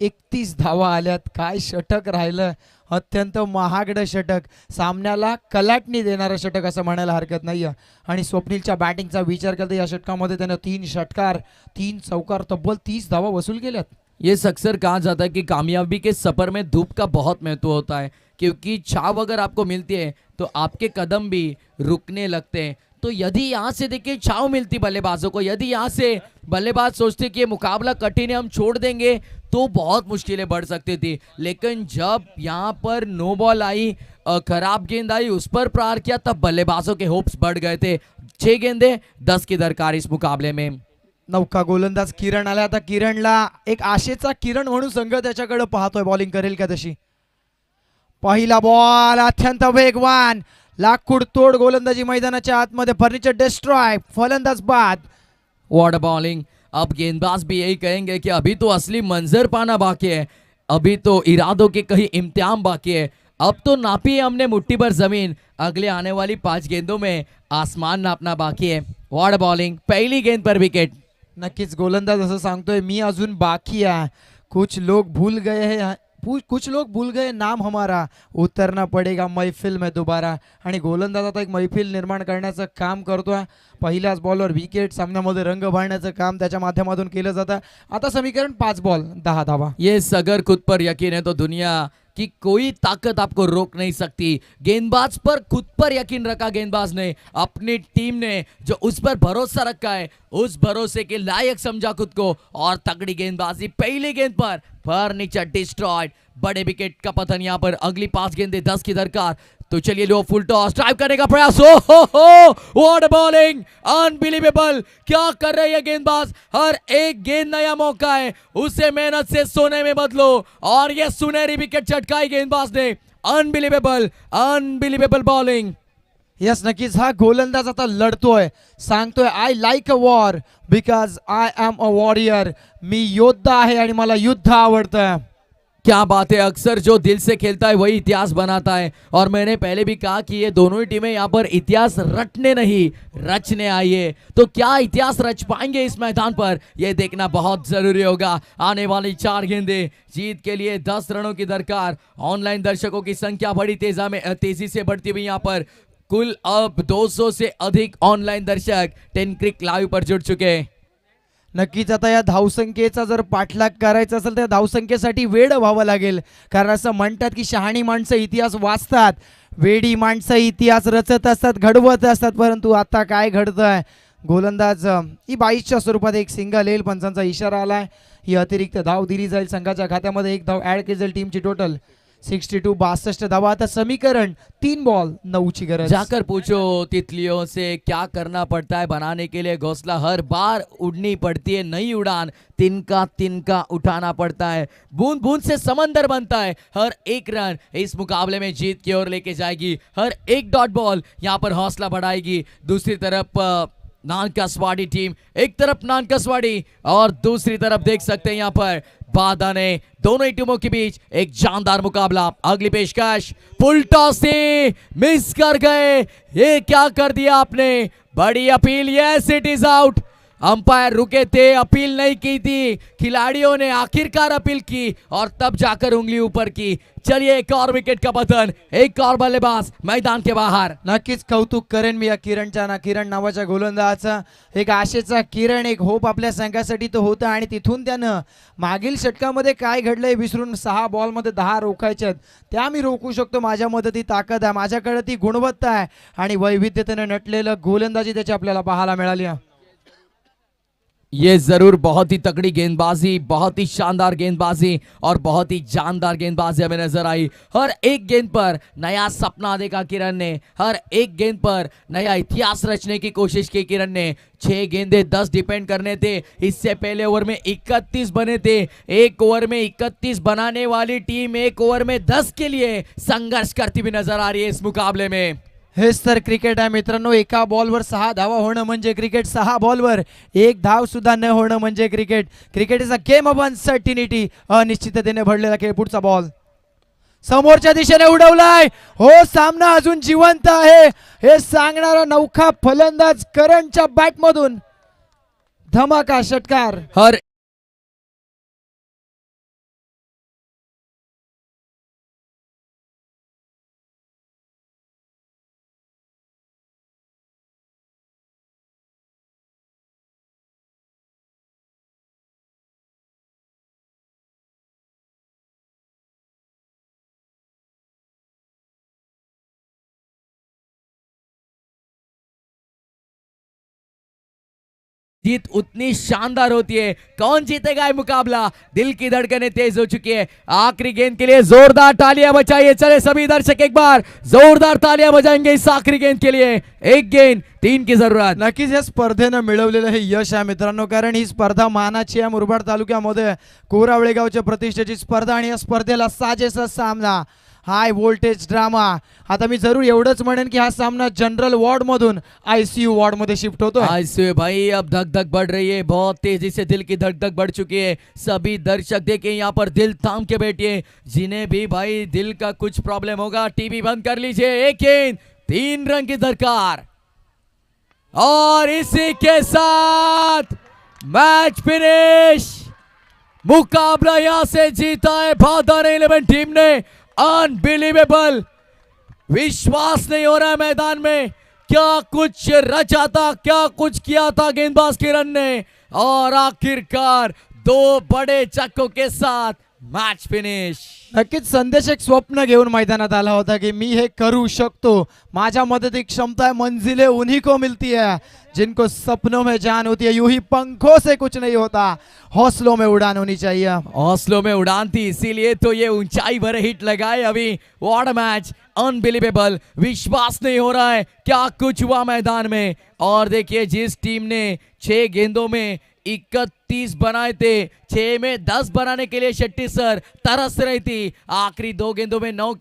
31 धावा आल्यात. काय षटक राहिलं, अत्यंत महागडं षटक, सामन्याला कलाटणी देणारं षटक असं म्हणायला हरकत नाही. आणि स्वप्नीलच्या बॅटिंगचा विचार करता या षटकामध्ये त्यानं 3 षटकार, 3 चौकार, तब्बल 30 धावा वसूल केल्यात. ये अक्सर कहा जाता है कि कामयाबी के सफर में धूप का बहुत महत्व होता है, क्योंकि छाव अगर आपको मिलती है तो आपके कदम भी रुकने लगते हैं. तो यदि यहाँ से देखिए छाव मिलती बल्लेबाजों को, यदि यहाँ से बल्लेबाज सोचते कि ये मुकाबला कठिन है, हम छोड़ देंगे, तो बहुत मुश्किलें बढ़ सकती थी. लेकिन जब यहाँ पर नो बॉल आई, खराब गेंद आई, उस पर प्रहार किया, तब बल्लेबाजों के होप्स बढ़ गए थे. 6 गेंदे 10 की दरकार इस मुकाबले में. नौका गोलंदाज किरण आला. आता किरणला एक आशेचा किरण म्हणून संघ त्याच्याकडे पाहतोय, बॉलिंग करेल का तशी. पहिला बॉल अत्यंत वेगवान, लाकूड तोड गोलंदाजी मैदानाच्या आतमध्ये, फर्निचर डिस्ट्रॉय, फलंदाज बाद. What bowling. अब गेंदबाज भी यही कहेंगे कि अभी तो असली मंजर पाना बाकी है, अभी तो इरादों के कहीं इम्तिहान बाकी है. अब तो नापी है हमने मुट्ठी भर जमीन, अगले आने वाली 5 गेंदों में आसमान नापना बाकी है. What bowling. पहली गेंद पर विकेट. नक्कीच गोलंदाज असं सांगतोय, मी अजून बाकी आहे. कुछ लोग भूल गए नाम हमारा, उतरना पडेगा मैफिल में दोबारा. आणि गोलंदाज आता एक मैफिल निर्माण करण्याचं काम करतोय. पहिल्याच बॉलवर विकेट, सामन्यामध्ये रंग भरण्याचं काम त्याच्या माध्यमातून केलं जातं. आता समीकरण 5 बॉल 10 धावा. ये अगर खुद पर यकीन है तो दुनिया कि कोई ताकत आपको रोक नहीं सकती. गेंदबाज पर खुद पर यकीन रखा गेंदबाज ने, अपनी टीम ने जो उस पर भरोसा रखा है, उस भरोसे के लायक समझा खुद को और तगड़ी गेंदबाजी. पहली गेंद पर फर्नीचर डिस्ट्रॉयड. बड़े विकेट का पतन यहाँ पर. अगली 5 गेंदे 10 की दरकार. तो चलिए लो फुल टॉस, ड्राइव करने का प्रयास. हो व्हाट बॉलिंग, अनबिलीवेबल. क्या कर रहे हैं गेंदबाज. हर एक गेंद नया मौका है, उसे मेहनत से सोने में बदलो. और ये सुनहरी विकेट चटकाई गेंदबाज ने. Unbelievable, unbelievable bowling. यस, नक्कीच हा गोलंदाज आता लढतोय, सांगतोय I like a war because I am a warrior. मी योद्धा आहे आणि मला युद्ध आवडतं. क्या बात है. अक्सर जो दिल से खेलता है वही इतिहास बनाता है. और मैंने पहले भी कहा कि ये दोनों ही टीमें यहाँ पर इतिहास रटने नहीं रचने आई है. तो क्या इतिहास रच पाएंगे इस मैदान पर, यह देखना बहुत जरूरी होगा. आने वाली 4 गेंदे, जीत के लिए 10 रनों की दरकार. ऑनलाइन दर्शकों की संख्या बड़ी तेजी से बढ़ती हुई यहाँ पर. कुल अब 200 से अधिक ऑनलाइन दर्शक 10 क्रिक लाइव पर जुड़ चुके हैं. नक्कीच आता या धावसंख्येचा जर पाठलाग करायचा असेल तर धावसंख्येसाठी वेड व्हावं लागेल. कारण असं म्हणतात की शहाणी माणसं इतिहास वाचतात, वेडी माणसं इतिहास रचत असतात, घडवत असतात. परंतु आता काय घडतंय, गोलंदाज ही 22च्या स्वरूपात एक सिंगल येईल, पंचांचा इशारा आलाय. ही अतिरिक्त धाव दिली जाईल संघाच्या खात्यामध्ये. 1 धाव ॲड केली जाईल. टीमची टोटल 62 62 धावा. आता समीकरण 3 बॉल 9 ची गरज. जाकर पूछो तितलियों से क्या करना पड़ता है बनाने के लिए घोंसला, हर बार उड़नी पड़ती है नई उड़ान, तिनका उठाना पड़ता है, बूंद बूंद से समंदर बनता है, हर एक रन इस मुकाबले में जीत की ओर लेके जाएगी, हर एक डॉट बॉल यहाँ पर हौसला बढ़ाएगी. दूसरी तरफ नानकसवाड़ी टीम, एक तरफ नानकसवाड़ी और दूसरी तरफ देख सकते हैं यहाँ पर बाधा ने, दोनों ही टीमों के बीच एक जानदार मुकाबला. अगली पेशकश फुल टॉस से मिस कर गए, ये क्या कर दिया आपने, बड़ी appeal, yes it is out. Umpire रुके थे, अपील नहीं की थी, खिलाड़ियों ने आखिरकार अपील की और तब जाकर उंगली ऊपर की. चलिए एक और विकेट का पतन, एक और बल्लेबाज मैदान के बाहर. नक्कीच कौतुक करेन मी या किरण नावाच्या गोलंदाजाचा. एक आशेचा किरण, एक होप आपल्या संघासाठी तो होता आणि तिथून त्यानं मागील षटकामध्ये काय घडलंय विसरून 6 बॉलमध्ये 10 रोखायच्यात, त्या मी रोखू शकतो. माझ्या मध्ये ती ताकद आहे, माझ्याकडे ती गुणवत्ता आहे आणि वैविध्यतेनं नटलेलं गोलंदाजी त्याची आपल्याला पाहायला मिळाली. ये जरूर बहुत ही तगड़ी गेंदबाजी, बहुत ही शानदार गेंदबाजी और बहुत ही जानदार गेंदबाजी हमें नजर आई. हर एक गेंद पर नया सपना देखा किरण ने, हर एक गेंद पर नया इतिहास रचने की कोशिश की किरण ने. 6 गेंदे 10 डिपेंड करने थे, इससे पहले ओवर में 31 बने थे. एक ओवर में 31 बनाने वाली टीम एक ओवर में 10 के लिए संघर्ष करती हुई नजर आ रही है इस मुकाबले में. हेच तर क्रिकेट आहे मित्रांनो. एका बॉलवर 6 धावा होणं म्हणजे क्रिकेट, 6 बॉलवर 1 धाव सुद्धा न होणं म्हणजे cricket. Cricket is a game of uncertainty, अनिश्चिततेने भरलेला खेळ. पुढचा बॉल समोरच्या दिशेने उडवलाय, हो सामना अजून जिवंत आहे हे सांगणारा नौखा फलंदाज करणच्या बॅट मधून धमाका षटकार. हर जीत उतनी शानदार होती है. कौन जीतेगा ये मुकाबला, दिल की धड़कनें तेज हो चुकी है. आखिरी गेंद के लिए जोरदार तालियां बजाइए. चले सभी दर्शक एक बार जोरदार तालियां बजाएंगे इस आखिरी गेंद के लिए. एक गेंद 3 की जरूरत. नक्कीच या स्पर्धेनं मिळवलेलं हे यश आहे मित्रांनो, कारण ही स्पर्धा मानाची आहे. मुरबाड तालुक्यामध्ये कोरावळे गावच्या प्रतिष्ठेची स्पर्धा आणि या स्पर्धेला साजेसा सामना, हाय व्होल्टेज ड्रामा. आता मी जरूर एवढंच म्हणेन की हा सामना जनरल वॉर्ड मधून आयसीयू वॉर्ड मध्ये शिफ्ट होतो. ऐसे भाई अब धक धक बढ़ रही है, बहुत तेजी से दिल की धक धक बढ़ चुकी है. सभी दर्शक देखें यहाँ पर दिल थाम के बैठिए. जिन्हें भी भाई दिल का कुछ प्रॉब्लम होगा टीवी बंद कर लीजिए. एक गेंद 3 रन की दरकार और इसी के साथ मैच फिनिश. मुकाबला यहां से जीता है भादर 11 टीम ने. अनबिलीवेबल, विश्वास नहीं हो रहा है मैदान में. क्या कुछ रचा था, क्या कुछ किया था गेंदबाज किरण ने और आखिरकार 2 बड़े चक्कों के साथ मॅच फिनिश. नक्कीच संदेश एक स्वप्न घेऊन मैदानात आला होता की मी हे करू शकतो, माझ्यामध्ये ती क्षमता है, मंजिलें उन्हीं को मिलती है जिनको सपनों में जान होती है. यूं ही पंखों से कुछ नहीं होता, हौसलों में उड़ान होनी चाहिए. हौसलों में उड़ान थी, इसीलिए तो ये ऊंचाई भरे हिट लगाए अभी. व्हाट अ मैच, अनबिलीवेबल, विश्वास नहीं हो रहा है क्या कुछ हुआ मैदान में. और देखिए जिस टीम ने 6 गेंदों में 31 बनाए थे, 6 में 10 बनाने के लिए शेट्टी सर तरस रही थी. आखिरी 2 गेंदों में 9